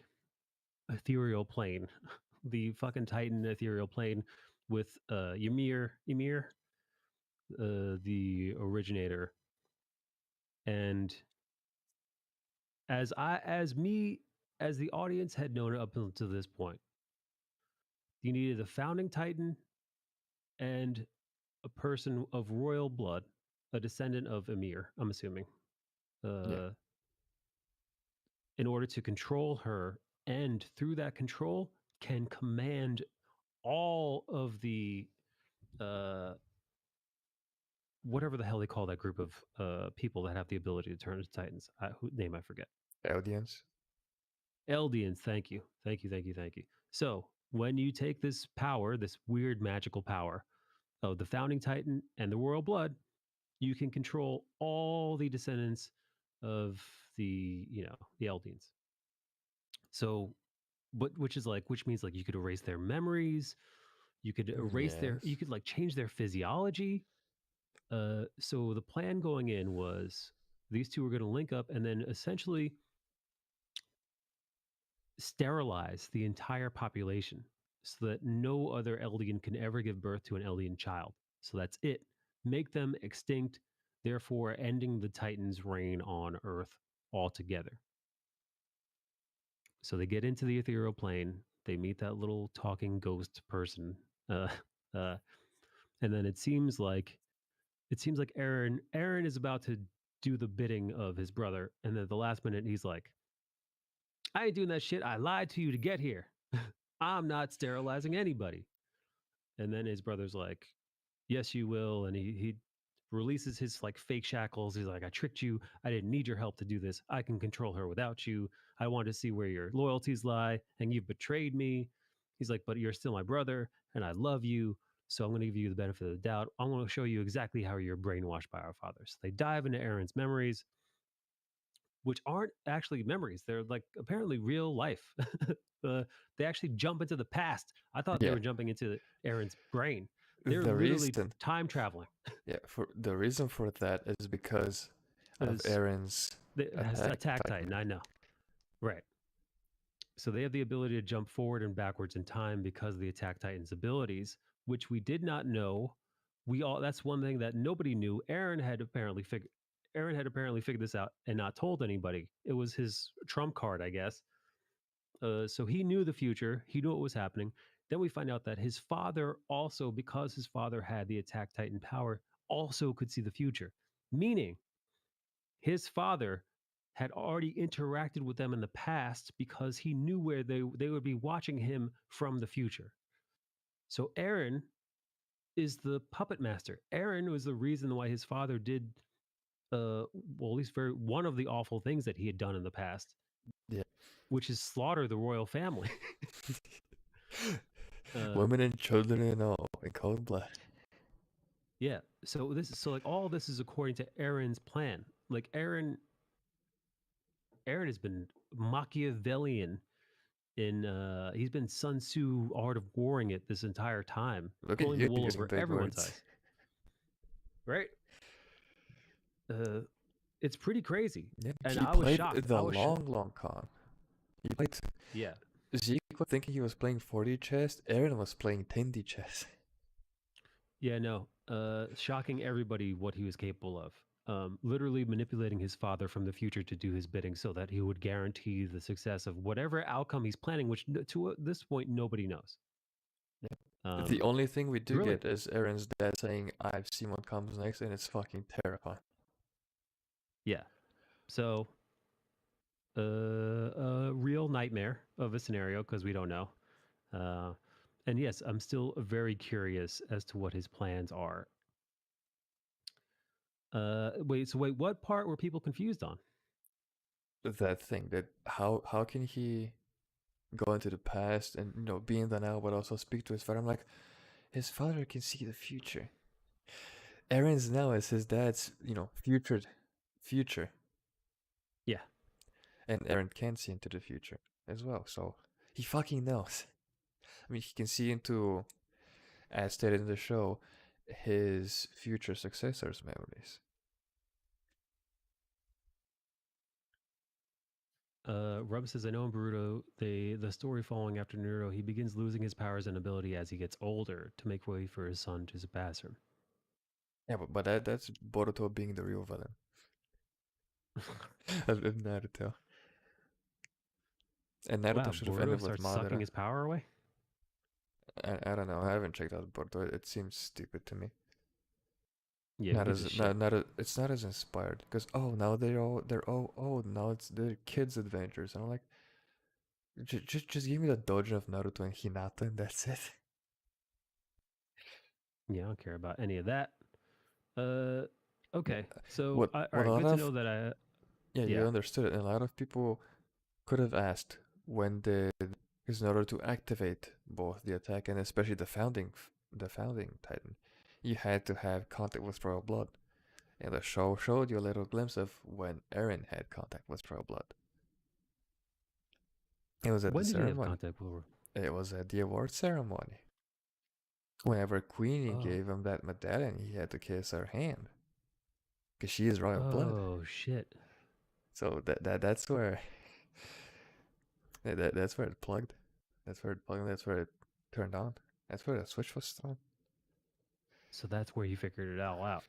ethereal plane, the fucking Titan ethereal plane, with Ymir, the originator, and as the audience had known up until this point, you needed a founding Titan and a person of royal blood, a descendant of Ymir, I'm assuming, in order to control her, and through that control can command all of the whatever the hell they call that group of people that have the ability to turn into Titans. Name I forget. Audience. Eldians. Thank you. So when you take this power, this weird magical power of the founding Titan and the royal blood, you can control all the descendants of the Eldians. So, which means like you could erase their memories, you could erase you could like change their physiology. So the plan going in was these two were going to link up and then essentially sterilize the entire population so that no other Eldian can ever give birth to an Eldian child. So that's it. Make them extinct, therefore ending the Titans' reign on Earth altogether. So they get into the ethereal plane. They meet that little talking ghost person, and then it seems like Eren is about to do the bidding of his brother, and then at the last minute he's like, I ain't doing that shit. I lied to you to get here. I'm not sterilizing anybody. And then his brother's like, yes, you will. And he releases his like fake shackles. He's like, I tricked you. I didn't need your help to do this. I can control her without you. I wanted to see where your loyalties lie, and you've betrayed me. He's like, but you're still my brother, and I love you. So I'm going to give you the benefit of the doubt. I'm going to show you exactly how you're brainwashed by our father. So they dive into Eren's memories, which aren't actually memories. They're like apparently real life. They actually jump into the past. I thought they were jumping into Eren's brain. They're literally time traveling. Yeah, for the reason for that is because of Is- Aaron's Has Attack Titan, I know. Right. So they have the ability to jump forward and backwards in time because of the Attack Titan's abilities, which we did not know. That's one thing that nobody knew. Aaron had apparently figured this out and not told anybody. It was his trump card, I guess. So he knew the future. He knew what was happening. Then we find out that his father also, because his father had the Attack Titan power, also could see the future. Meaning, his father had already interacted with them in the past because he knew where they would be watching him from the future. So Aaron is the puppet master. Aaron was the reason why his father did, well, at least one of the awful things that he had done in the past. Yeah. Which is slaughter the royal family. Women and children and all in cold blood. Yeah. So like all this is according to Aaron's plan. Like Aaron has been Machiavellian in he's been Sun Tzu art of warring it this entire time. Look at pulling you the wool using over big everyone's words. eyes. Right? It's pretty crazy. Yeah, And he I was played shocked. the I was shocked. long con. He played. Yeah. Zeke was thinking he was playing 4D chess. Aaron was playing 10D chess. Yeah, no. Shocking everybody what he was capable of. Literally manipulating his father from the future to do his bidding so that he would guarantee the success of whatever outcome he's planning, which to this point nobody knows. Yeah. The only thing we do really- get is Aaron's dad saying, "I've seen what comes next," and it's fucking terrifying. Yeah. So, a real nightmare of a scenario because we don't know. And yes, I'm still very curious as to what his plans are. Wait, what part were people confused on? That thing that how can he go into the past and be in the now, but also speak to his father? I'm like, his father can see the future. Aaron's now is his dad's, future. Yeah. And Aaron can see into the future as well, so he fucking knows. I mean, he can see into, as stated in the show, his future successors' memories. Rub says, I know in Boruto, the story following after Naruto, he begins losing his powers and ability as he gets older to make way for his son to surpass him. Yeah, but that's Boruto being the real villain. of Naruto. And Naruto Wow, should have Boruto ended with starts sucking Madara. his power away? I don't know. I haven't checked out Boruto. It seems stupid to me. Yeah, Not who gives as a shit? it's not as inspired because now they're all old. Now it's their kids' adventures, and I'm like, just give me the dojo of Naruto and Hinata, and that's it. Yeah, I don't care about any of that. Okay. So, What- all what right, a lot good to of- know that I. Yeah, you Yeah. understood it. And a lot of people could have asked when did, because in order to activate both the attack and especially the founding Titan, you had to have contact with royal blood. And the show showed you a little glimpse of when Eren had contact with royal blood. It was at When the did he have ceremony. contact with? It was at the award ceremony. Whenever Queenie Oh. gave him that medallion, he had to kiss her hand. Because she is royal blood. Oh shit! So that's where that's where it plugged. That's where it plugged. That's where it turned on. That's where the switch was thrown. So that's where he figured it all out.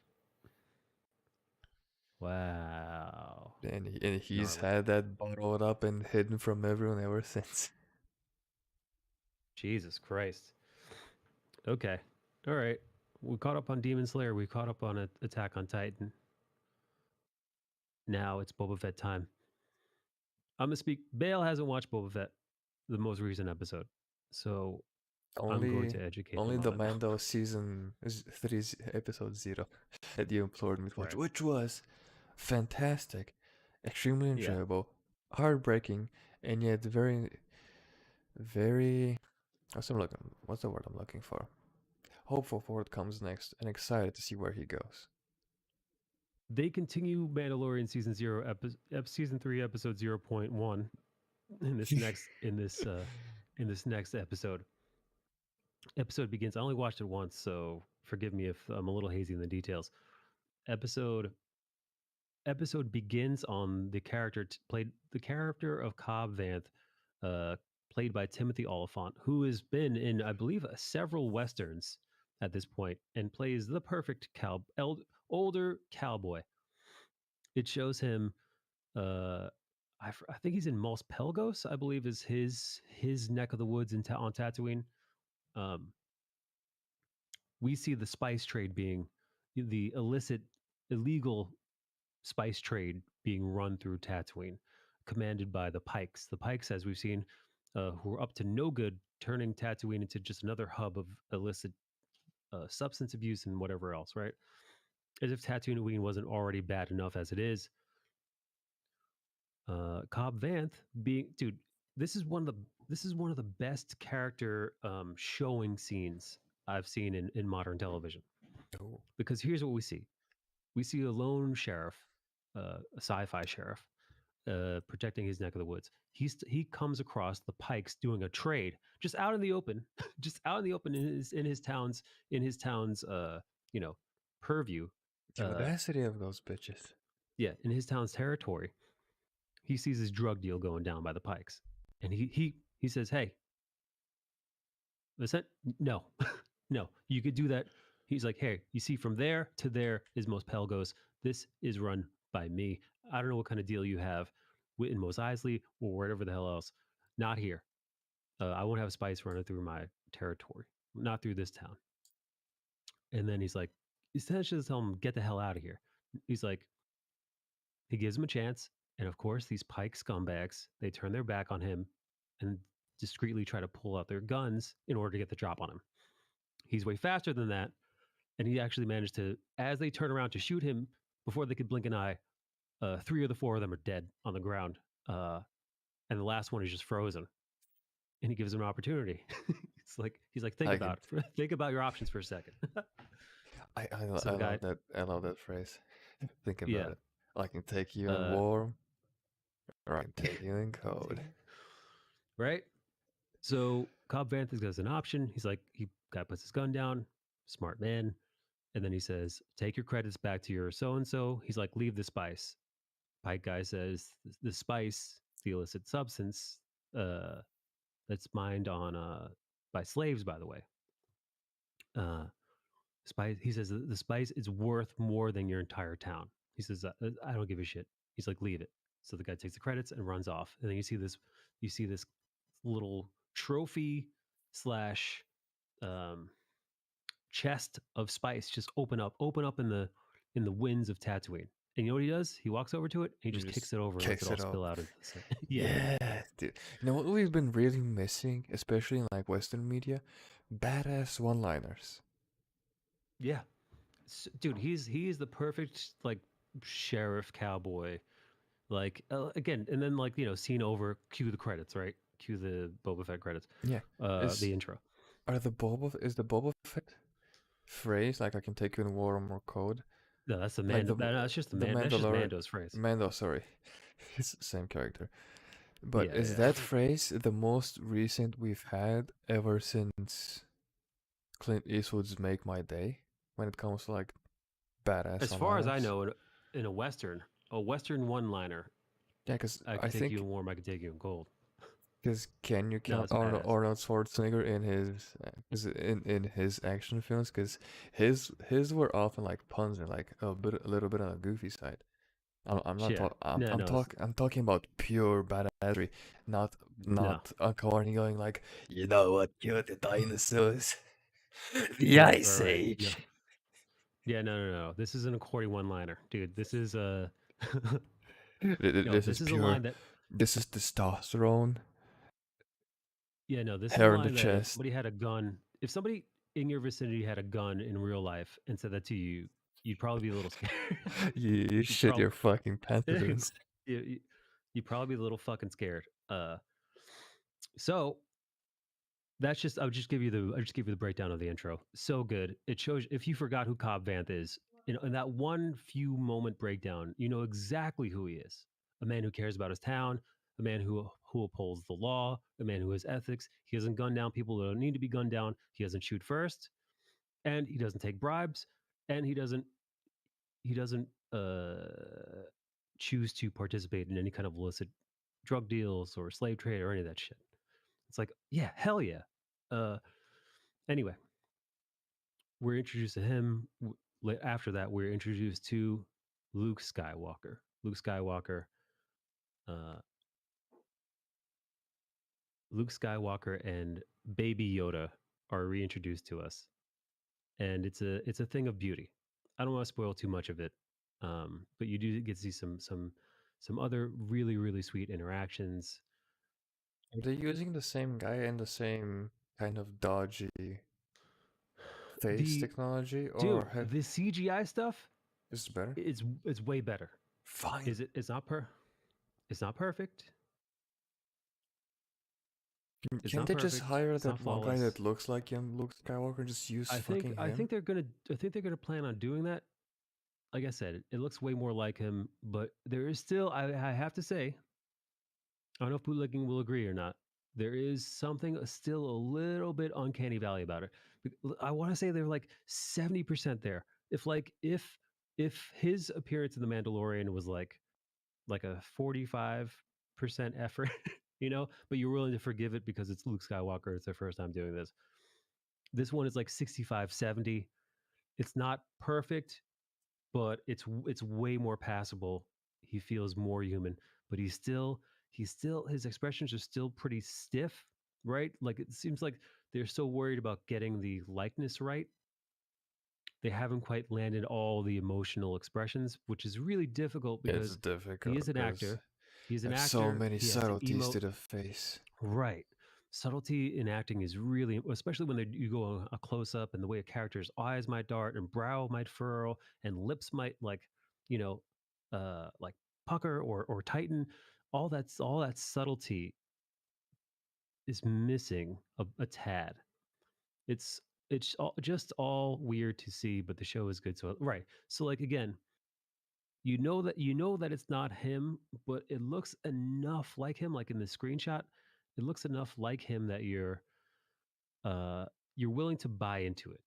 Wow. And he's Gnarly. had that bottled up and hidden from everyone ever since. Jesus Christ. Okay. All right. We caught up on Demon Slayer. We caught up on Attack on Titan. Now it's Boba Fett time. I'm gonna speak. Bale hasn't watched Boba Fett, the most recent episode, so I'm going to educate Only him the on it. Mando season 3 episode 0 that you implored me to watch, Right. which was fantastic, extremely Yeah. enjoyable, heartbreaking, and yet very, very. What's the word I'm looking for? Hopeful for what comes next, and excited to see where he goes. They continue Mandalorian season 0, season 3, episode 0.1 in this next episode. Episode begins. I only watched it once, so forgive me if I'm a little hazy in the details. Episode episode begins on the character played the character of Cobb Vanth, uh, played by Timothy Oliphant, who has been in, I believe, several westerns at this point, and plays the perfect older cowboy. It shows him. I think he's in Mos Pelgos, I believe, is his neck of the woods on Tatooine. Um, we see the spice trade being the illegal spice trade being run through Tatooine, commanded by the Pikes. The Pikes, as we've seen, who are up to no good, turning Tatooine into just another hub of illicit substance abuse and whatever else, right? As if Tatooine wasn't already bad enough as it is. Cobb Vanth being, dude, this is one of the best character showing scenes I've seen in modern television. Oh. Because here's what we see: we see a lone sheriff, a sci-fi sheriff, protecting his neck of the woods. He comes across the Pikes doing a trade just out in the open, just out in the open in his town's you know, purview. The audacity of those bitches. Yeah, in his town's territory. He sees his drug deal going down by the Pikes, and he says, "Hey, listen, no, no, you could do that." He's like, "Hey, you see, from there to there is Mos Pelgos. This is run by me. I don't know what kind of deal you have in Mos Eisley or wherever the hell else. Not here. I won't have spice running through my territory. Not through this town." And then he's like, essentially tell him, "Get the hell out of here." He's like, he gives him a chance. And of course, these Pike scumbags, they turn their back on him and discreetly try to pull out their guns in order to get the drop on him. He's way faster than that. And he actually managed to, as they turn around to shoot him, before they could blink an eye, 3 of the 4 of them are dead on the ground. And the last one is just frozen. And he gives him an opportunity. He's like, think about your options for a second. I love that phrase. Think about Yeah. it. I can take you in warm, or I can take you in cold. Right? So Cobb Vanth has an option. He's like, guy puts his gun down, smart man. And then he says, "Take your credits back to your so-and-so." He's like, "Leave the spice." Pike guy says, "The spice, the illicit substance, that's mined on by slaves, by the way. Spice." He says, "The spice is worth more than your entire town." He says, "I don't give a shit." He's like, "Leave it." So the guy takes the credits and runs off. And then you see this little trophy slash chest of spice just open up in the winds of Tatooine. And you know what he does? He walks over to it and he just kicks it over and lets it all spill out into the sun. Yeah, dude. You know what we've been really missing, especially in like Western media? Badass one-liners. Yeah. Dude, he's the perfect like sheriff cowboy. Like again, and then like, scene over, cue the credits, right? Cue the Boba Fett credits. Yeah. The intro. Is the Boba Fett phrase like "I can take you in warm or cold"? No, that's the Like Mando. That's just that's just Mando's phrase. Mando, sorry. It's the same character. But Yeah, is yeah. that phrase the most recent we've had ever since Clint Eastwood's "Make My Day" when it comes to like badass? As far as I know, in a Western one-liner, yeah, because I can take you in warm, I can take you in cold. Because can you count it's Arnold badass. Schwarzenegger in his action films? Because his were often like puns and like a little bit on the goofy side. I'm not Yeah. I'm talking about pure badassery, not No. a corny going like, "You know what killed the dinosaurs? The Ice Right. Age." Yeah, no. This isn't a corny one-liner, dude. This is This this is is a pure. line that This is testosterone. this is a Hair in the line that if chest. somebody had a gun, if somebody in your vicinity had a gun in real life and said that to you, you'd probably be a little scared. You shit your fucking pants. You'd probably be a little fucking scared. So that's just I'll just give you the breakdown of the intro. So good. It shows, if you forgot who Cobb Vanth is, in that one few moment breakdown, you know exactly who he is. A man who cares about his town, a man who upholds the law, a man who has ethics. He doesn't gun down people that don't need to be gunned down. He doesn't shoot first, and he doesn't take bribes, and he doesn't choose to participate in any kind of illicit drug deals or slave trade or any of that shit. It's like, yeah, hell yeah. Anyway, we're introduced to him. After that, we're introduced to Luke Skywalker. Luke Skywalker. Luke Skywalker and Baby Yoda are reintroduced to us, and it's a thing of beauty. I don't want to spoil too much of it, but you do get to see some other really sweet interactions. Are they using the same guy and the same kind of dodgy face The technology, dude, or have the CGI stuff, is it better? it's way better. Fine. Is it? It's not perfect. It's Can't not they just perfect, hire it's not that one guy flawless. that looks like young Luke Skywalker and just use fucking I him? think they're gonna plan on doing that. Like I said, it looks way more like him, but there is still, I have to say, I don't know if bootlegging will agree or not. There is something still a little bit uncanny valley about it. I want to say they're like 70% there. If his appearance in The Mandalorian was like a 45% effort, but you're willing to forgive it because it's Luke Skywalker, it's their first time doing this. This one is like 65, 70. It's not perfect, but it's way more passable. He feels more human, but he's still his expressions are still pretty stiff, right? Like it seems like they're so worried about getting the likeness right. They haven't quite landed all the emotional expressions, which is really difficult It's because difficult. he is an 'cause actor. He's an there's actor. so many He has to subtleties to emote. the face. Right. Subtlety in acting is really, especially when you go a close up and the way a character's eyes might dart and brow might furrow and lips might like pucker or tighten. All that subtlety is missing a tad. It's just all weird to see, but the show is good. So right. So like again, you know that it's not him, but it looks enough like him. Like in the screenshot, it looks enough like him that you're willing to buy into it.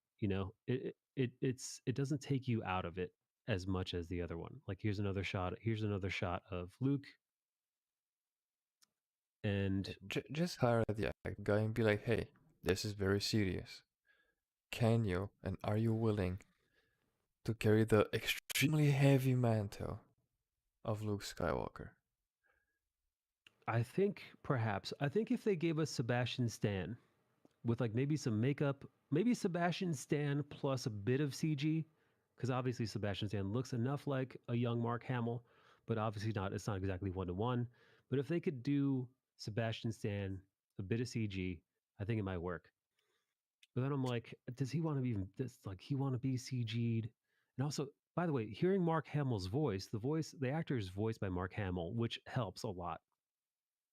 It doesn't take you out of it as much as the other one. Like here's another shot of Luke, and Just hire the guy and be like, hey, this is very serious. Can you and are you willing to carry the extremely heavy mantle of Luke Skywalker? I think if they gave us Sebastian Stan with like maybe some makeup, maybe Sebastian Stan plus a bit of CG, because obviously Sebastian Stan looks enough like a young Mark Hamill, but obviously not. It's not exactly 1-to-1. But if they could do Sebastian Stan, a bit of CG, I think it might work. But then I'm like, does he want to be he want to be CG'd? And also, by the way, hearing Mark Hamill's voice, the actor is voiced by Mark Hamill, which helps a lot.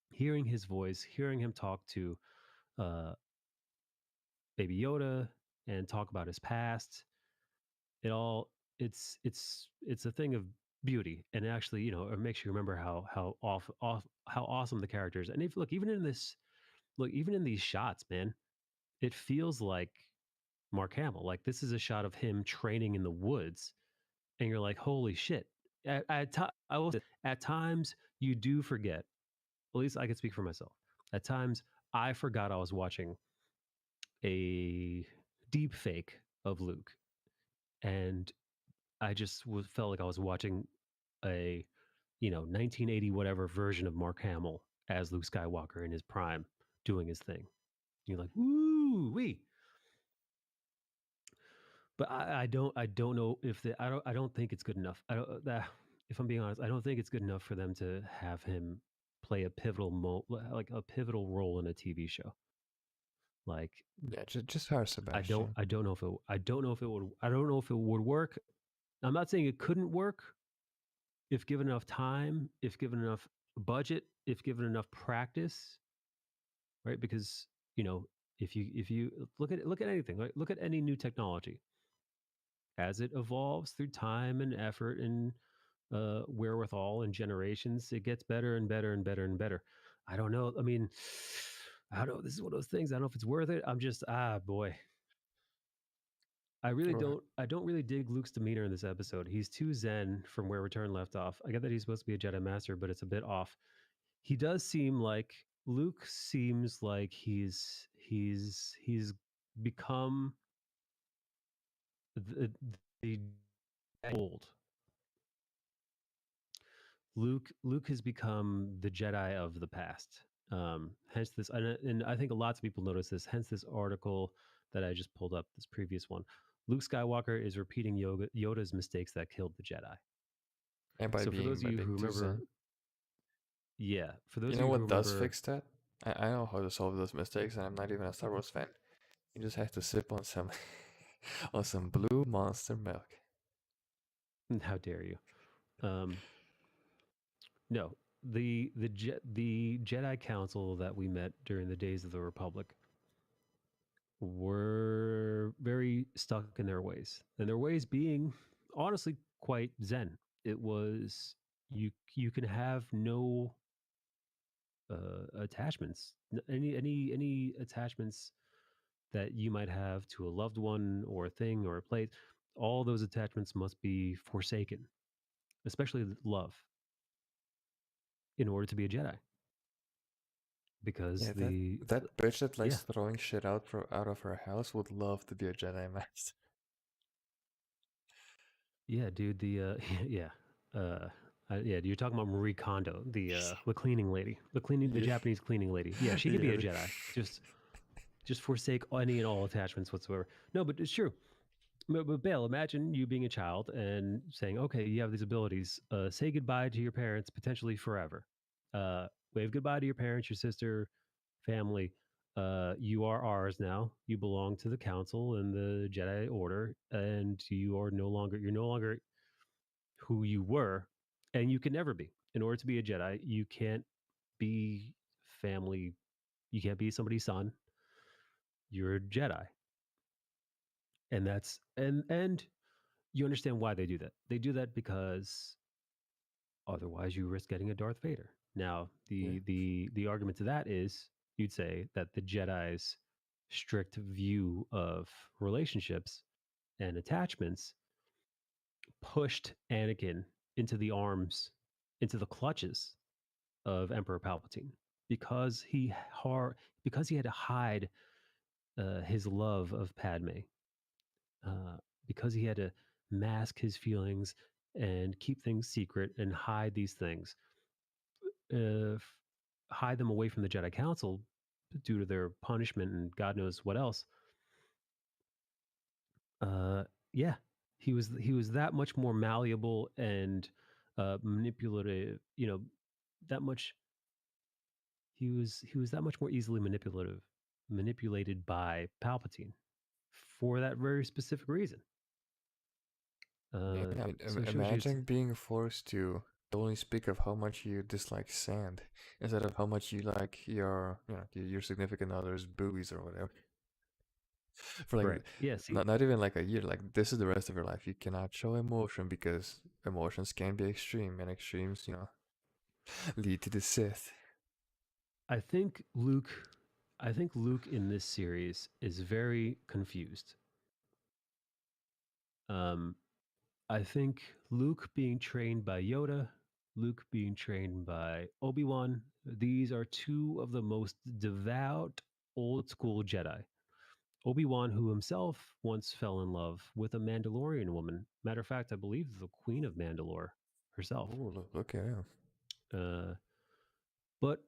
Hearing his voice, hearing him talk to uh, Baby Yoda and talk about his past, it's a thing of beauty, and actually, it makes you remember how awesome the character is. And if look, even in these shots, man, it feels like Mark Hamill. Like this is a shot of him training in the woods, and you're like, holy shit. I will say, at times you do forget. At least I can speak for myself. At times I forgot I was watching a deep fake of Luke, and I just felt like I was watching a 1980 whatever version of Mark Hamill as Luke Skywalker in his prime doing his thing. You're like, woo wee. But I don't know if I don't think it's good enough. I don't if I'm being honest, I don't think it's good enough for them to have him play a pivotal role in a TV show. Like Yeah, just hire Sebastian. I don't know if it would work. I'm not saying it couldn't work if given enough time, if given enough budget, if given enough practice, right? Because if you look at anything, right? Look at any new technology as it evolves through time and effort and wherewithal and generations, it gets better and better and better and better. I don't know. I mean, I don't know. This is one of those things. I don't know if it's worth it. I'm just boy. I really Right. don't really dig Luke's demeanor in this episode. He's too zen from where Return left off. I get that he's supposed to be a Jedi Master, but it's a bit off. He does seem like Luke seems like he's become the old. Luke has become the Jedi of the past. Hence this, and I think lots of people notice this. Hence this article that I just pulled up, this previous one. Luke Skywalker is repeating Yoda's mistakes that killed the Jedi. And by So for those of you being who too remember, zen. yeah, for those You of know you who what does remember, fix that? I know how to solve those mistakes, and I'm not even a Star Wars fan. You just have to sip on some on some blue monster milk. how dare you? No, the Jedi Council that we met during the days of the Republic were very stuck in their ways, and their ways being honestly quite zen. It was you can have no attachments, any attachments that you might have to a loved one or a thing or a place. All those attachments must be forsaken, especially love, in order to be a Jedi. Because Yeah, that bitch that yeah. likes throwing shit out of her house would love to be a Jedi Master. Yeah, dude. Yeah, yeah. You're talking about Marie Kondo, the cleaning lady, the Yeah. Japanese cleaning lady. Yeah, she could be Yeah, a Jedi. Just forsake any and all attachments whatsoever. No, but it's true. But Bale, imagine you being a child and saying, "Okay, you have these abilities. Say goodbye to your parents, potentially forever. Wave goodbye to your parents, your sister, family. You are ours now. You belong to the Council and the Jedi Order, and you're no longer who you were, and you can never be. In order to be a Jedi, you can't be family. You can't be somebody's son. You're a Jedi, and and you understand why they do that. They do that because otherwise you risk getting a Darth Vader. Now, yeah. the argument to that is you'd say that the Jedi's strict view of relationships and attachments pushed Anakin into the arms, into the clutches of Emperor Palpatine because because he had to hide his love of Padme, because he had to mask his feelings and keep things secret and hide these things, hide them away from the Jedi Council due to their punishment and God knows what else. Yeah, he was that much more malleable and manipulative. You know, that much he was that much more easily manipulated by Palpatine for that very specific reason. Yeah, I mean, So it shows you imagine being forced to only speak of how much you dislike sand instead of how much you like your significant other's boobies or whatever. For like right. Yeah, see, not even like a year, like this is the rest of your life. You cannot show emotion because emotions can be extreme, and extremes, lead to the Sith. I think Luke in this series is very confused. I think Luke being trained by Yoda, Luke being trained by Obi-Wan, these are two of the most devout old school Jedi. Obi-Wan, who himself once fell in love with a Mandalorian woman. Matter of fact, I believe the Queen of Mandalore herself. Oh, look at him. But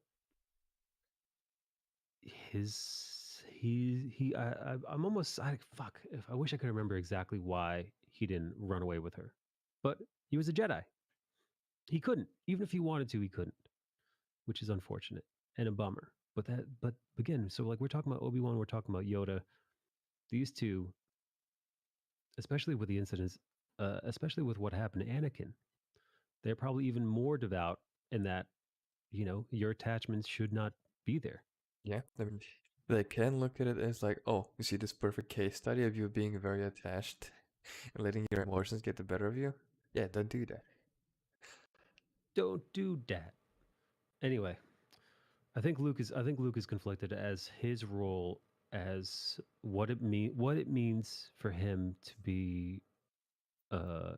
I'm almost fuck if I wish I could remember exactly why he didn't run away with her. But he was a Jedi. He couldn't. Even if he wanted to, he couldn't, which is unfortunate and a bummer. But again, so like we're talking about Obi-Wan, we're talking about Yoda. These two, especially with the incidents, especially with what happened to Anakin, they're probably even more devout in that, your attachments should not be there. Yeah, I mean, they can look at it as like, oh, you see this perfect case study of you being very attached and letting your emotions get the better of you? Yeah, don't do that. Don't do that. Anyway, I think Luke is conflicted as his role as what it means for him to be uh,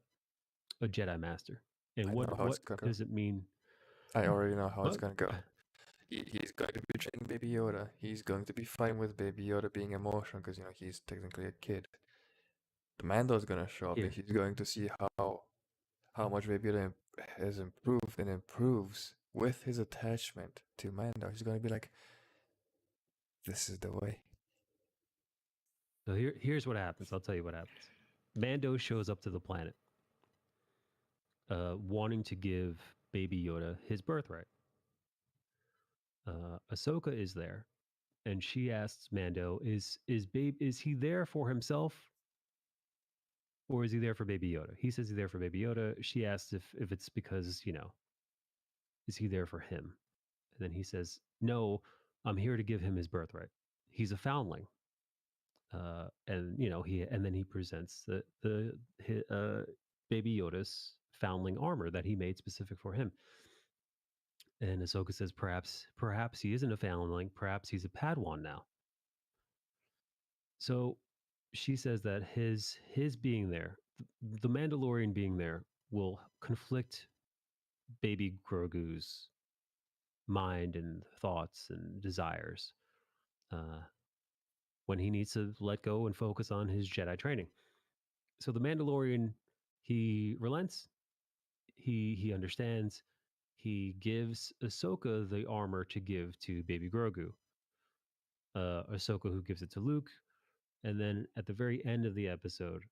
a Jedi Master, and I know how it's what gonna go. does it mean? I already know how it's What? gonna go. He's going to be training Baby Yoda. He's going to be fine with Baby Yoda being emotional because he's technically a kid. The Mando's gonna show up and Here, he's going to see how much Baby Yoda has improved and improves with his attachment to Mando. He's gonna be like, "This is the way." so here's what happens. I'll tell you what happens. Mando shows up to the planet, wanting to give Baby Yoda his birthright. Ahsoka is there, and she asks Mando, "Is he there for himself, or is he there for Baby Yoda?" He says he's there for Baby Yoda. She asks if it's because is he there for him? And then he says, "No, I'm here to give him his birthright. He's a foundling." And then he presents Baby Yoda's foundling armor that he made specific for him. And Ahsoka says, perhaps he isn't a foundling. Perhaps he's a Padawan now. So she says that his being there, the Mandalorian being there, will conflict Baby Grogu's mind and thoughts and desires when he needs to let go and focus on his Jedi training. So the Mandalorian, he relents. He understands. He gives Ahsoka the armor to give to Baby Grogu. Ahsoka, who gives it to Luke, and then at the very end of the episode,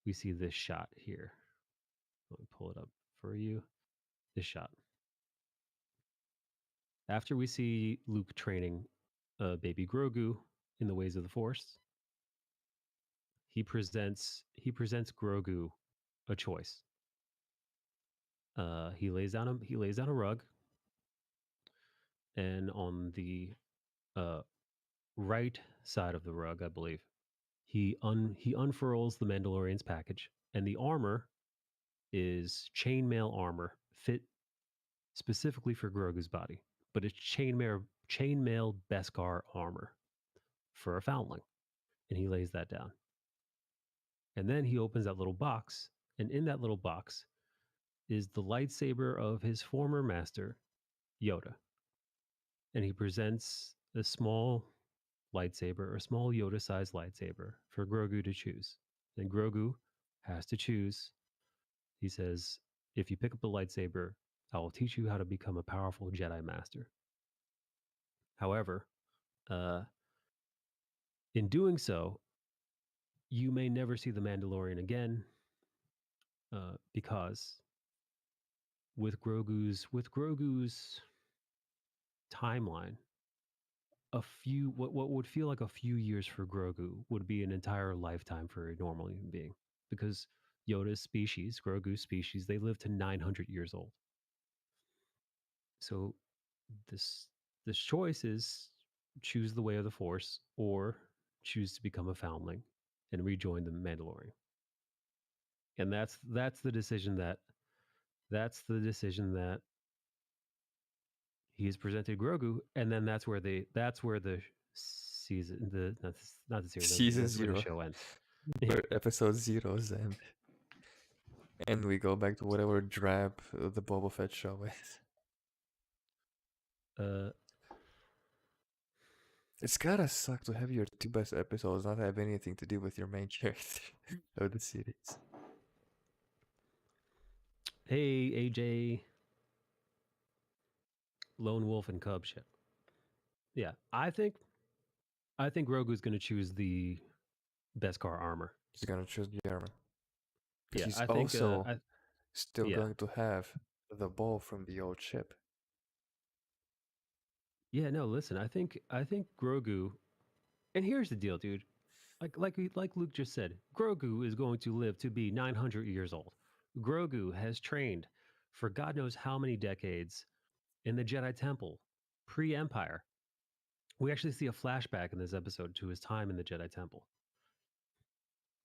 we see this shot here. Let me pull it up for you. This shot. After we see Luke training Baby Grogu in the ways of the Force, he presents Grogu a choice. He lays down a rug, and on the right side of the rug, I believe, he unfurls the Mandalorian's package, and the armor is chainmail armor fit specifically for Grogu's body, but it's chainmail Beskar armor for a foundling, and he lays that down. And then he opens that little box, and in that little box is the lightsaber of his former master, Yoda. And he presents a small lightsaber, a small Yoda-sized lightsaber for Grogu to choose. And Grogu has to choose. He says, if you pick up the lightsaber, I will teach you how to become a powerful Jedi Master. However, in doing so, you may never see the Mandalorian again, because with Grogu's timeline, what would feel like a few years for Grogu would be an entire lifetime for a normal human being, because Yoda's species, Grogu's species, they live to 900 years old. So this choice is choose the way of the Force or choose to become a foundling and rejoin the Mandalorian. And that's the decision that he has presented Grogu, and then that's where the season, not the series, Season that's where the 0. show ends. Where episode 0's end. And we go back to whatever drab the Boba Fett show is. It's gotta suck to have your 2 best episodes not have anything to do with your main character of the series. Hey, AJ, Lone Wolf and Cub ship. Yeah, I think Grogu's going to choose the Beskar armor. He's gonna choose the armor. Yeah, He's I think also still yeah. going to have the ball from the old ship. Yeah, no, listen, I think Grogu, and here's the deal, dude. Like Luke just said, Grogu is going to live to be 900 years old. Grogu has trained for God knows how many decades in the Jedi Temple, pre-Empire. We actually see a flashback in this episode to his time in the Jedi Temple.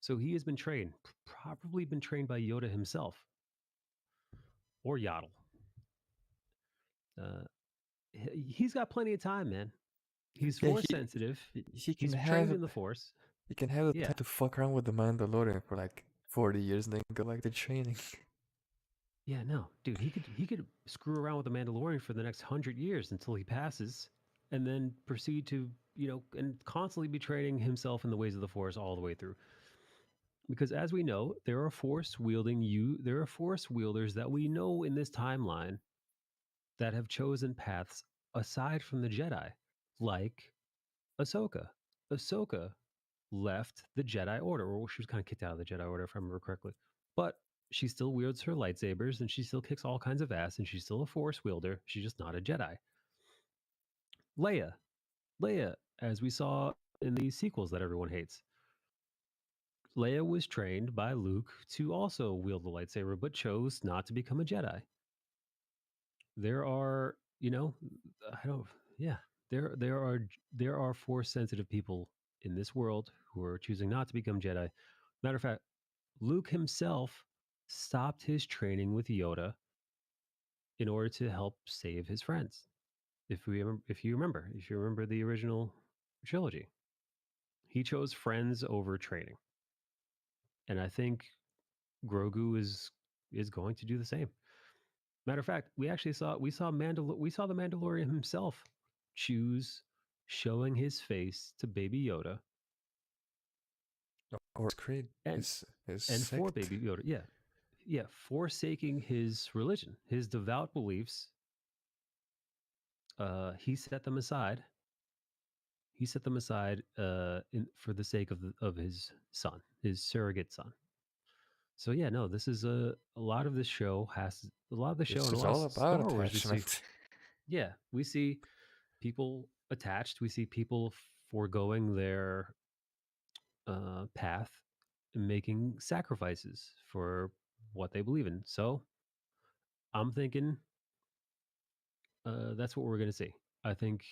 So he has been trained, probably been trained by Yoda himself, or Yaddle. he's got plenty of time, man. He's Yeah, force sensitive. he can He's trained have in the force. he can have the Yeah. time to fuck around with the Mandalorian for like 40 years and then go back to training. Yeah, no, dude, he could screw around with the Mandalorian for the next 100 years until he passes, and then proceed to and constantly be training himself in the ways of the Force all the way through. Because as we know, there are there are Force wielders that we know in this timeline that have chosen paths aside from the Jedi, like Ahsoka. Ahsoka left the Jedi Order, or she was kind of kicked out of the Jedi Order, if I remember correctly. But she still wields her lightsabers and she still kicks all kinds of ass and she's still a Force wielder. She's just not a Jedi. Leia. Leia, as we saw in the sequels that everyone hates. Leia was trained by Luke to also wield the lightsaber, but chose not to become a Jedi. There are, I don't, yeah, there are Force sensitive people in this world who are choosing not to become Jedi. Matter of fact, Luke himself stopped his training with Yoda in order to help save his friends. If you remember the original trilogy, he chose friends over training, and I think Grogu is going to do the same. Matter of fact, we saw the Mandalorian himself choose showing his face to Baby Yoda Of course, Creed and is and for sect. Baby Yoda, yeah, forsaking his religion, his devout beliefs. He set them aside. He set them aside for the sake of his son, his surrogate son. So yeah, no, this is a lot of this show has a lot of the show This and a is lot of all about Star Wars. We see, attachment. yeah, we see people attached. We see people foregoing their path and making sacrifices for what they believe in. So I'm thinking that's what we're going to see. I think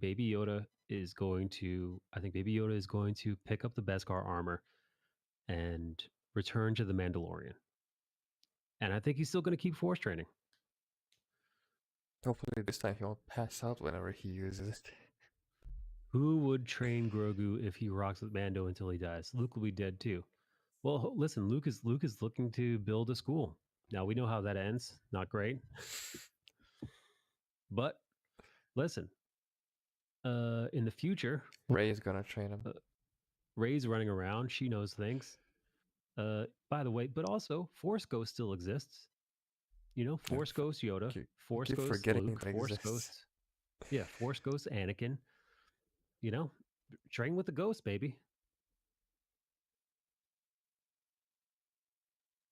Baby Yoda is going to pick up the Beskar armor and return to the Mandalorian. And I think he's still going to keep force training. Hopefully this time he won't pass out whenever he uses it. Who would train Grogu if he rocks with Mando until he dies? Luke will be dead too. Well, listen, Luke is looking to build a school. Now we know how that ends. Not great. But listen, in the future, Rey is gonna train him. Rey's running around. She knows things. By the way, but also Force Ghost still exists. Force Ghost Yoda, Force keep Ghost forgetting Luke, it Force exists. Ghost, Force Ghost Anakin. Train with the Ghost, baby.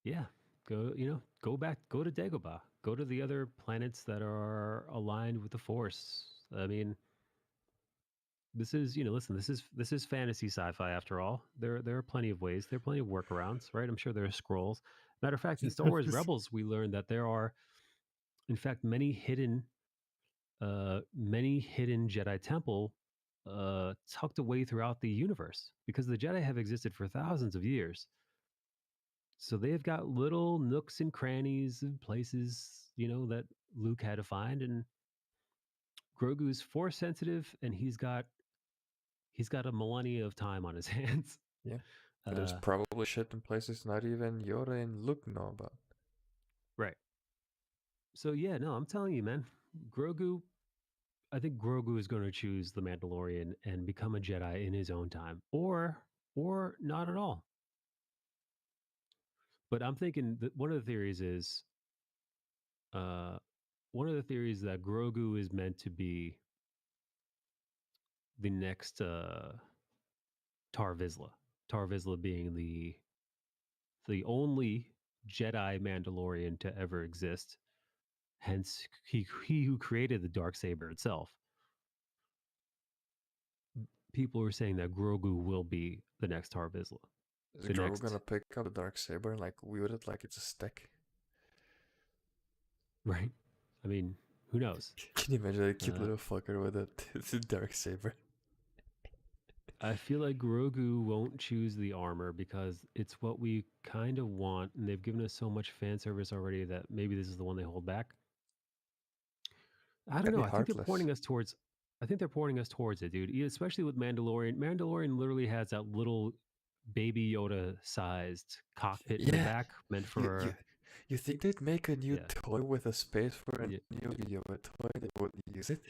Yeah, go back, go to Dagobah, go to the other planets that are aligned with the Force. I mean, this is, listen, this is fantasy sci-fi after all. There are plenty of ways, there are plenty of workarounds, right? I'm sure there are scrolls. Matter of fact, in Star Wars Rebels, we learned that there are, in fact, many hidden Jedi temple tucked away throughout the universe because the Jedi have existed for thousands of years. So they've got little nooks and crannies and places, that Luke had to find. And Grogu's force sensitive, and he's got a millennia of time on his hands. Yeah. There's probably shit in places not even Yoda and Luke know about. Right. So yeah, no, I'm telling you, man, Grogu. I think Grogu is going to choose the Mandalorian and become a Jedi in his own time, or not at all. But I'm thinking that one of the theories is, that Grogu is meant to be the next Tar Vizsla. Tar Vizsla being the only Jedi Mandalorian to ever exist. Hence, he who created the Darksaber itself. People are saying that Grogu will be the next Tar Vizsla. Is Grogu gonna pick up the Darksaber and like wield it like it's a stick? Right. I mean, who knows? Can you imagine a cute little fucker with a Darksaber? I feel like Grogu won't choose the armor because it's what we kind of want, and they've given us so much fan service already that maybe this is the one they hold back. I don't That'd know. be I think they're heartless. pointing us towards. I think they're pointing us towards it, dude. Especially with Mandalorian. Mandalorian literally has that little baby Yoda sized cockpit in the Yeah, back meant you for. you think they'd make a new Yeah. toy with a space for a Yeah. new Yoda toy? They wouldn't use it.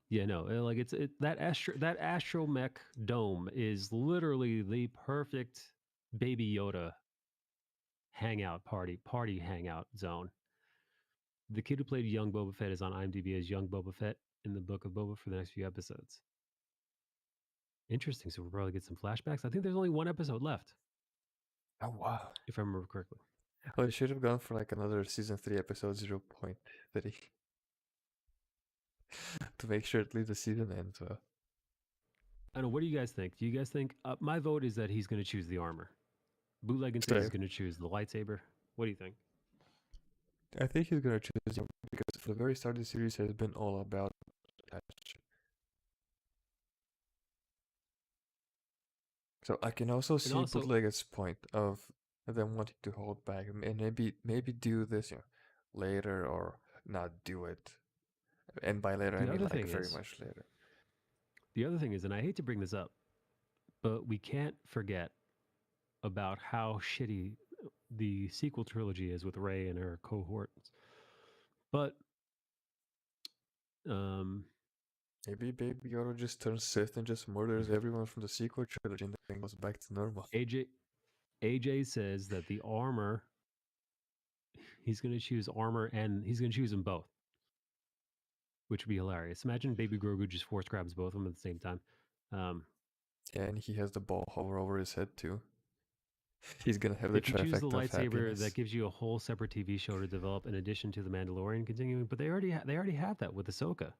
Yeah, no, like that astromech dome is literally the perfect baby Yoda hangout party hangout zone. The kid who played young Boba Fett is on IMDb as young Boba Fett in the Book of Boba for the next few episodes. Interesting. So we'll probably get some flashbacks. I think there's only one episode left, Oh wow. if I remember correctly. Well, you should have gone for like another season 3 episode 0.3 to make sure at least the season ends well. I don't know. What do you guys think? Do you guys think my vote is that he's going to choose the armor? Bootleg and says he's Same. going to choose the lightsaber. What do you think? I think he's gonna choose him because for the very start of the series has been all about that. So I can also see also- Bootleg's point of them wanting to hold back and maybe do this, later or not do it. And by later I The mean other like thing very is- much later. The other thing is, and I hate to bring this up, but we can't forget about how shitty the sequel trilogy is with Rey and her cohorts. But Maybe Baby Yoda just turns Sith and just murders everyone from the sequel trilogy and then goes back to normal. AJ says that the armor, he's going to choose armor and he's going to choose them both, which would be hilarious. Imagine Baby Grogu just force grabs both of them at the same time. Yeah, and he has the ball hover over his head too. He's gonna have the If you choose the trifecta of lightsaber, happiness. that gives you a whole separate TV show to develop in addition to the Mandalorian continuing. But they already have that with Ahsoka.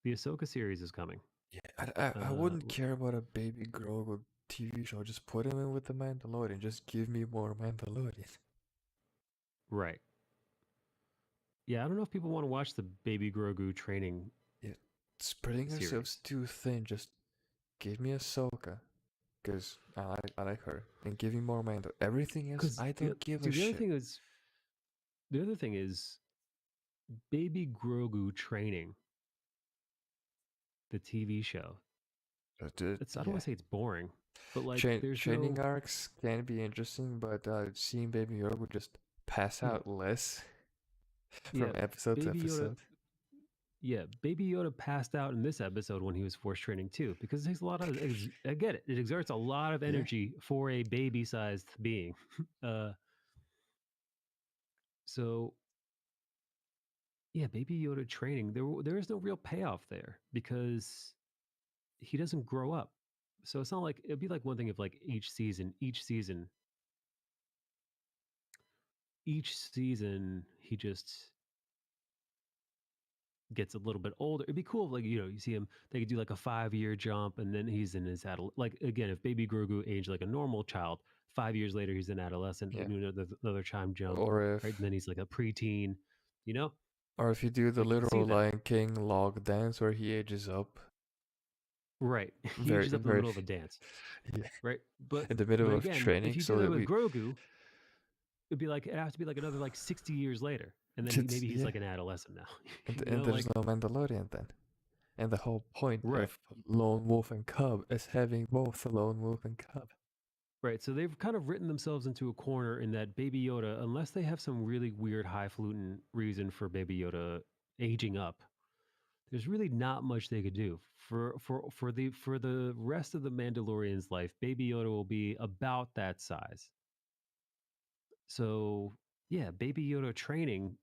The Ahsoka series is coming. Yeah, I wouldn't w- care about a Baby Grogu TV show. Just put him in with the Mandalorian. Just give me more Mandalorian. Right. Yeah, I don't know if people want to watch the Baby Grogu training. Spreading Series. yourselves too thin. Just give me Ahsoka, because I like her, and give me more Mando. Everything else, 'Cause I don't give a dude, shit. the other thing is Baby Grogu training. The TV show. I don't want Yeah. to say it's boring, but like there's Training no. arcs can be interesting, but seeing Baby Yoda just pass No. out less from Yeah, episode to Baby Yoda. episode. Yeah, Baby Yoda passed out in this episode when he was force training too, because it takes a lot of. I get it. It exerts a lot of Yeah. energy for a baby-sized being. So, yeah, Baby Yoda training. There is no real payoff there because he doesn't grow up. So it's not like it'd be like one thing if like each season he just gets a little bit older. It'd be cool if, like, you see him, they could do like a 5-year jump and then he's in his like again, if Baby Grogu aged like a normal child, 5 years later he's an adolescent, Yeah. you do another time jump, Or if right? And then he's like a preteen, or if you do the I can see literal that. Lion King log dance where he ages up. Right. He Very- ages up in the very- middle of a dance. Yeah. Right. But In the middle but of again, training, if you so do that that with we Grogu, it'd have to be like another like 60 years later. And then It's- maybe he's yeah. like an adolescent now. and, You and know, there's like- no Mandalorian then. And the whole point Right. of Lone Wolf and Cub is having both a Lone Wolf and Cub. Right. So they've kind of written themselves into a corner in that Baby Yoda, unless they have some really weird highfalutin reason for Baby Yoda aging up, there's really not much they could do. For the rest of the Mandalorian's life, Baby Yoda will be about that size. So yeah, Baby Yoda training,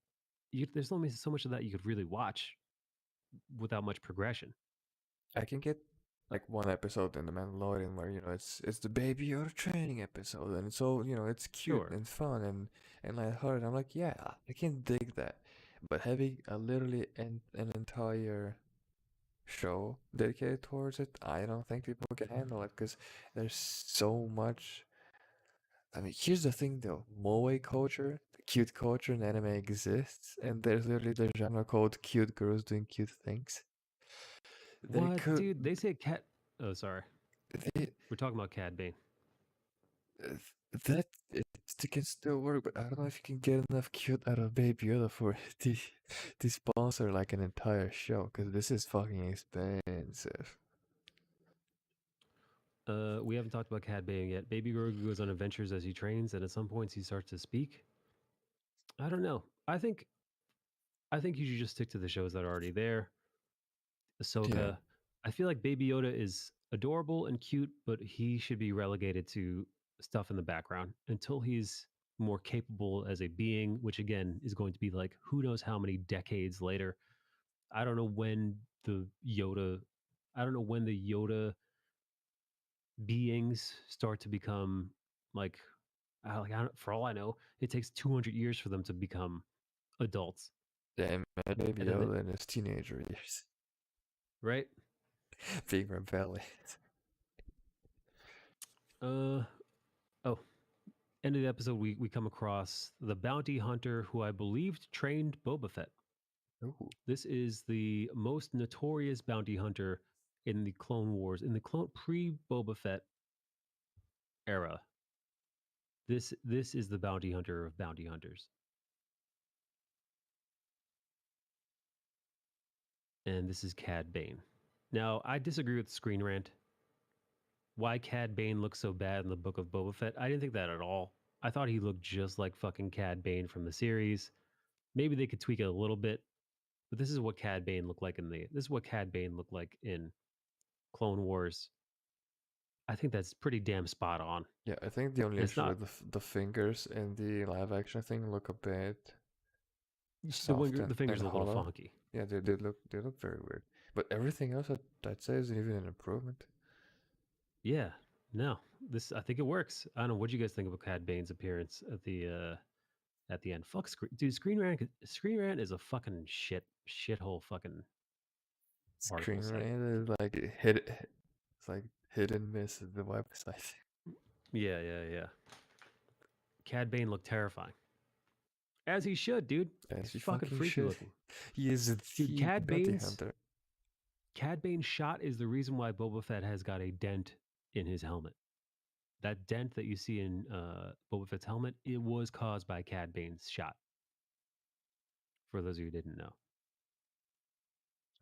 there's only so much of that you could really watch without much progression. I can get like one episode in the Mandalorian where it's the Baby Yoda training episode and it's all it's cute Sure. and fun and lighthearted. I'm like, yeah, I can dig that. But having literally an entire show dedicated towards it, I don't think people can handle it because there's so much. I mean, here's the thing though, moe culture, the cute culture in anime exists, and there's literally the genre called cute girls doing cute things. What, dude? They say cat. Oh, sorry. They, We're talking about Cad Bane. That it can still work, but I don't know if you can get enough cute out of Baby Yoda for to sponsor like an entire show, because this is fucking expensive. We haven't talked about Cad Bane yet. Baby Grogu goes on adventures as he trains, and at some points he starts to speak. I don't know. I think you should just stick to the shows that are already there. Ahsoka. I feel like Baby Yoda is adorable and cute, but he should be relegated to stuff in the background until he's more capable as a being, which again is going to be like who knows how many decades later. I don't know when the Yoda beings start to become like for all I know, it takes 200 years for them to become adults, Yeah, I met Baby And then Yoda in his teenager years, right? being rebellious. Oh, end of the episode, we come across the bounty hunter who I believed trained Boba Fett. Ooh. This is the most notorious bounty hunter in the Clone Wars, in the pre-Boba Fett era. This is the bounty hunter of bounty hunters. And this is Cad Bane. Now, I disagree with Screen Rant. Why Cad Bane looks so bad in the Book of Boba Fett, I didn't think that at all. I thought he looked just like fucking Cad Bane from the series. Maybe they could tweak it a little bit, but this is what Cad Bane looked like in Clone Wars. I think that's pretty damn spot on. Yeah, I think the only It's issue not- with the fingers in the live action thing look a bit The soft fingers and are a little hollow. funky. Yeah, they look very weird. But everything else I'd say is even an improvement. Yeah, no, I think it works. I don't know. What do you guys think about Cad Bane's appearance at the end? Fuck, Screen Rant is a fucking shithole fucking article Screen site. Rant is like it's like hit and miss at the website. Yeah. Cad Bane looked terrifying, as he should, dude. As He's he fucking fucking freaky should. looking. He is a Dude, Cad bounty Bane's- hunter. Cad Bane's shot is the reason why Boba Fett has got a dent in his helmet. That dent that you see in Boba Fett's helmet, it was caused by Cad Bane's shot. For those of you who didn't know.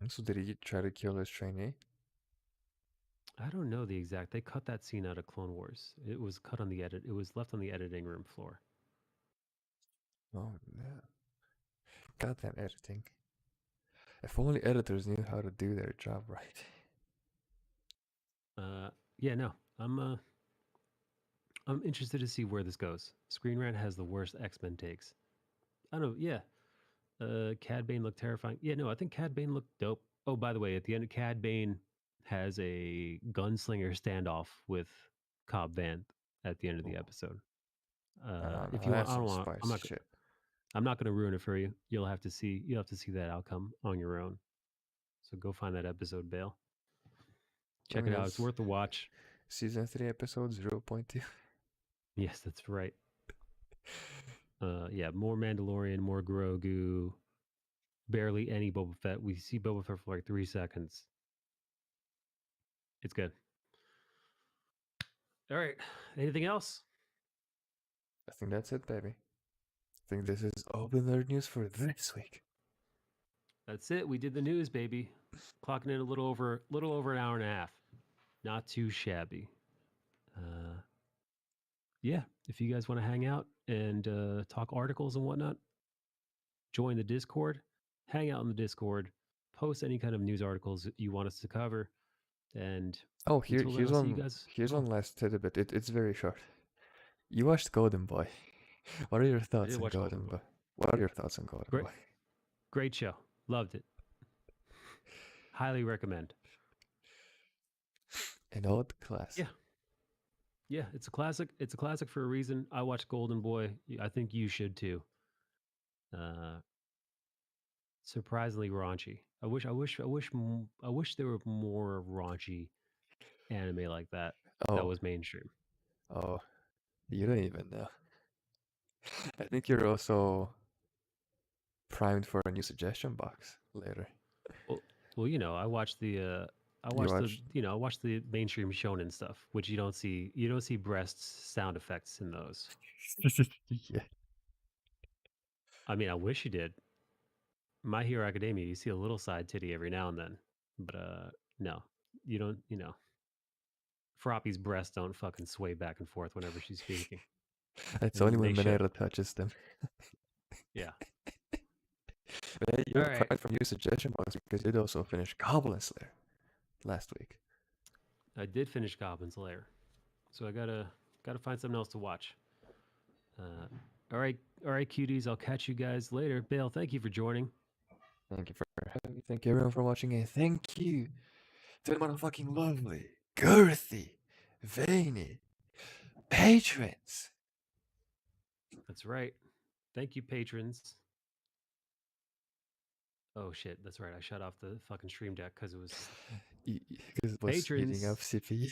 So did he try to kill his trainee? I don't know the exact. They cut that scene out of Clone Wars. It was cut on the edit. It was left on the editing room floor. Oh no. Goddamn editing. If only editors knew how to do their job right. Yeah, no. I'm interested to see where this goes. Screen Rant has the worst X-Men takes. I don't know. Yeah. Cad Bane looked terrifying. Yeah, no, I think Cad Bane looked dope. Oh, by the way, at the end, Cad Bane has a gunslinger standoff with Cobb Vanth at the end of the episode. If you want, I don't want. I'm not going to ruin it for you. You'll have to see that outcome on your own. So go find that episode, Bale. Check it out. It's worth a watch. Season 3, episode 0.2. Yes, that's right. Yeah, more Mandalorian, more Grogu, barely any Boba Fett. We see Boba Fett for like 3 seconds. It's good. All right. Anything else? I think that's it, baby. I think this is all the nerd news for this week. That's it. We did the news, baby. Clocking in a little over an hour and a half. Not too shabby. Yeah, if you guys want to hang out and talk articles and whatnot, join the Discord. Hang out in the Discord. Post any kind of news articles you want us to cover. And here's I'll see you guys. one last tidbit. It's very short. You watched Golden Boy. What are your thoughts on watch Golden Golden Boy? What are your thoughts on Golden Boy? Great show. Loved it. Highly recommend. An old class. Yeah, it's a classic. It's a classic for a reason. I watched Golden Boy. I think you should too. Surprisingly raunchy. I wish there were more raunchy anime like that. That was mainstream. Oh, you don't even know. I think you're also primed for a new suggestion box later. Well, I watched the I You watch watch- I watch the mainstream shonen stuff, which you don't see. You don't see breasts sound effects in those. Yeah. I mean, I wish you did. My Hero Academia, you see a little side titty every now and then, but no, you don't. Froppy's breasts don't fucking sway back and forth whenever she's speaking. It's And only when they should. Mineta touches them. Yeah. But hey, you're Alright. apart from your suggestion box because you'd also finished Goblin Slayer last week. I did finish Goblin's Lair, so I gotta find something else to watch. All right, cuties. I'll catch you guys later. Bale, thank you for joining. Thank you for having me. Thank you everyone for watching, and thank you to the motherfucking lovely, girthy, veiny patrons. That's right. Thank you, patrons. Oh shit, that's right. I shut off the fucking stream deck because it was. Because it was eating up CPU.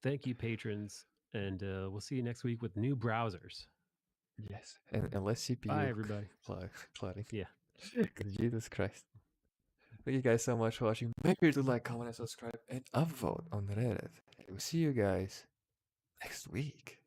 Thank you, patrons, and we'll see you next week with new browsers. Yes, and less CPU. Bye, everybody. Clouding. Yeah. Jesus Christ. Thank you guys so much for watching. Make sure to like, comment, and subscribe, and upvote on Reddit. We'll see you guys next week.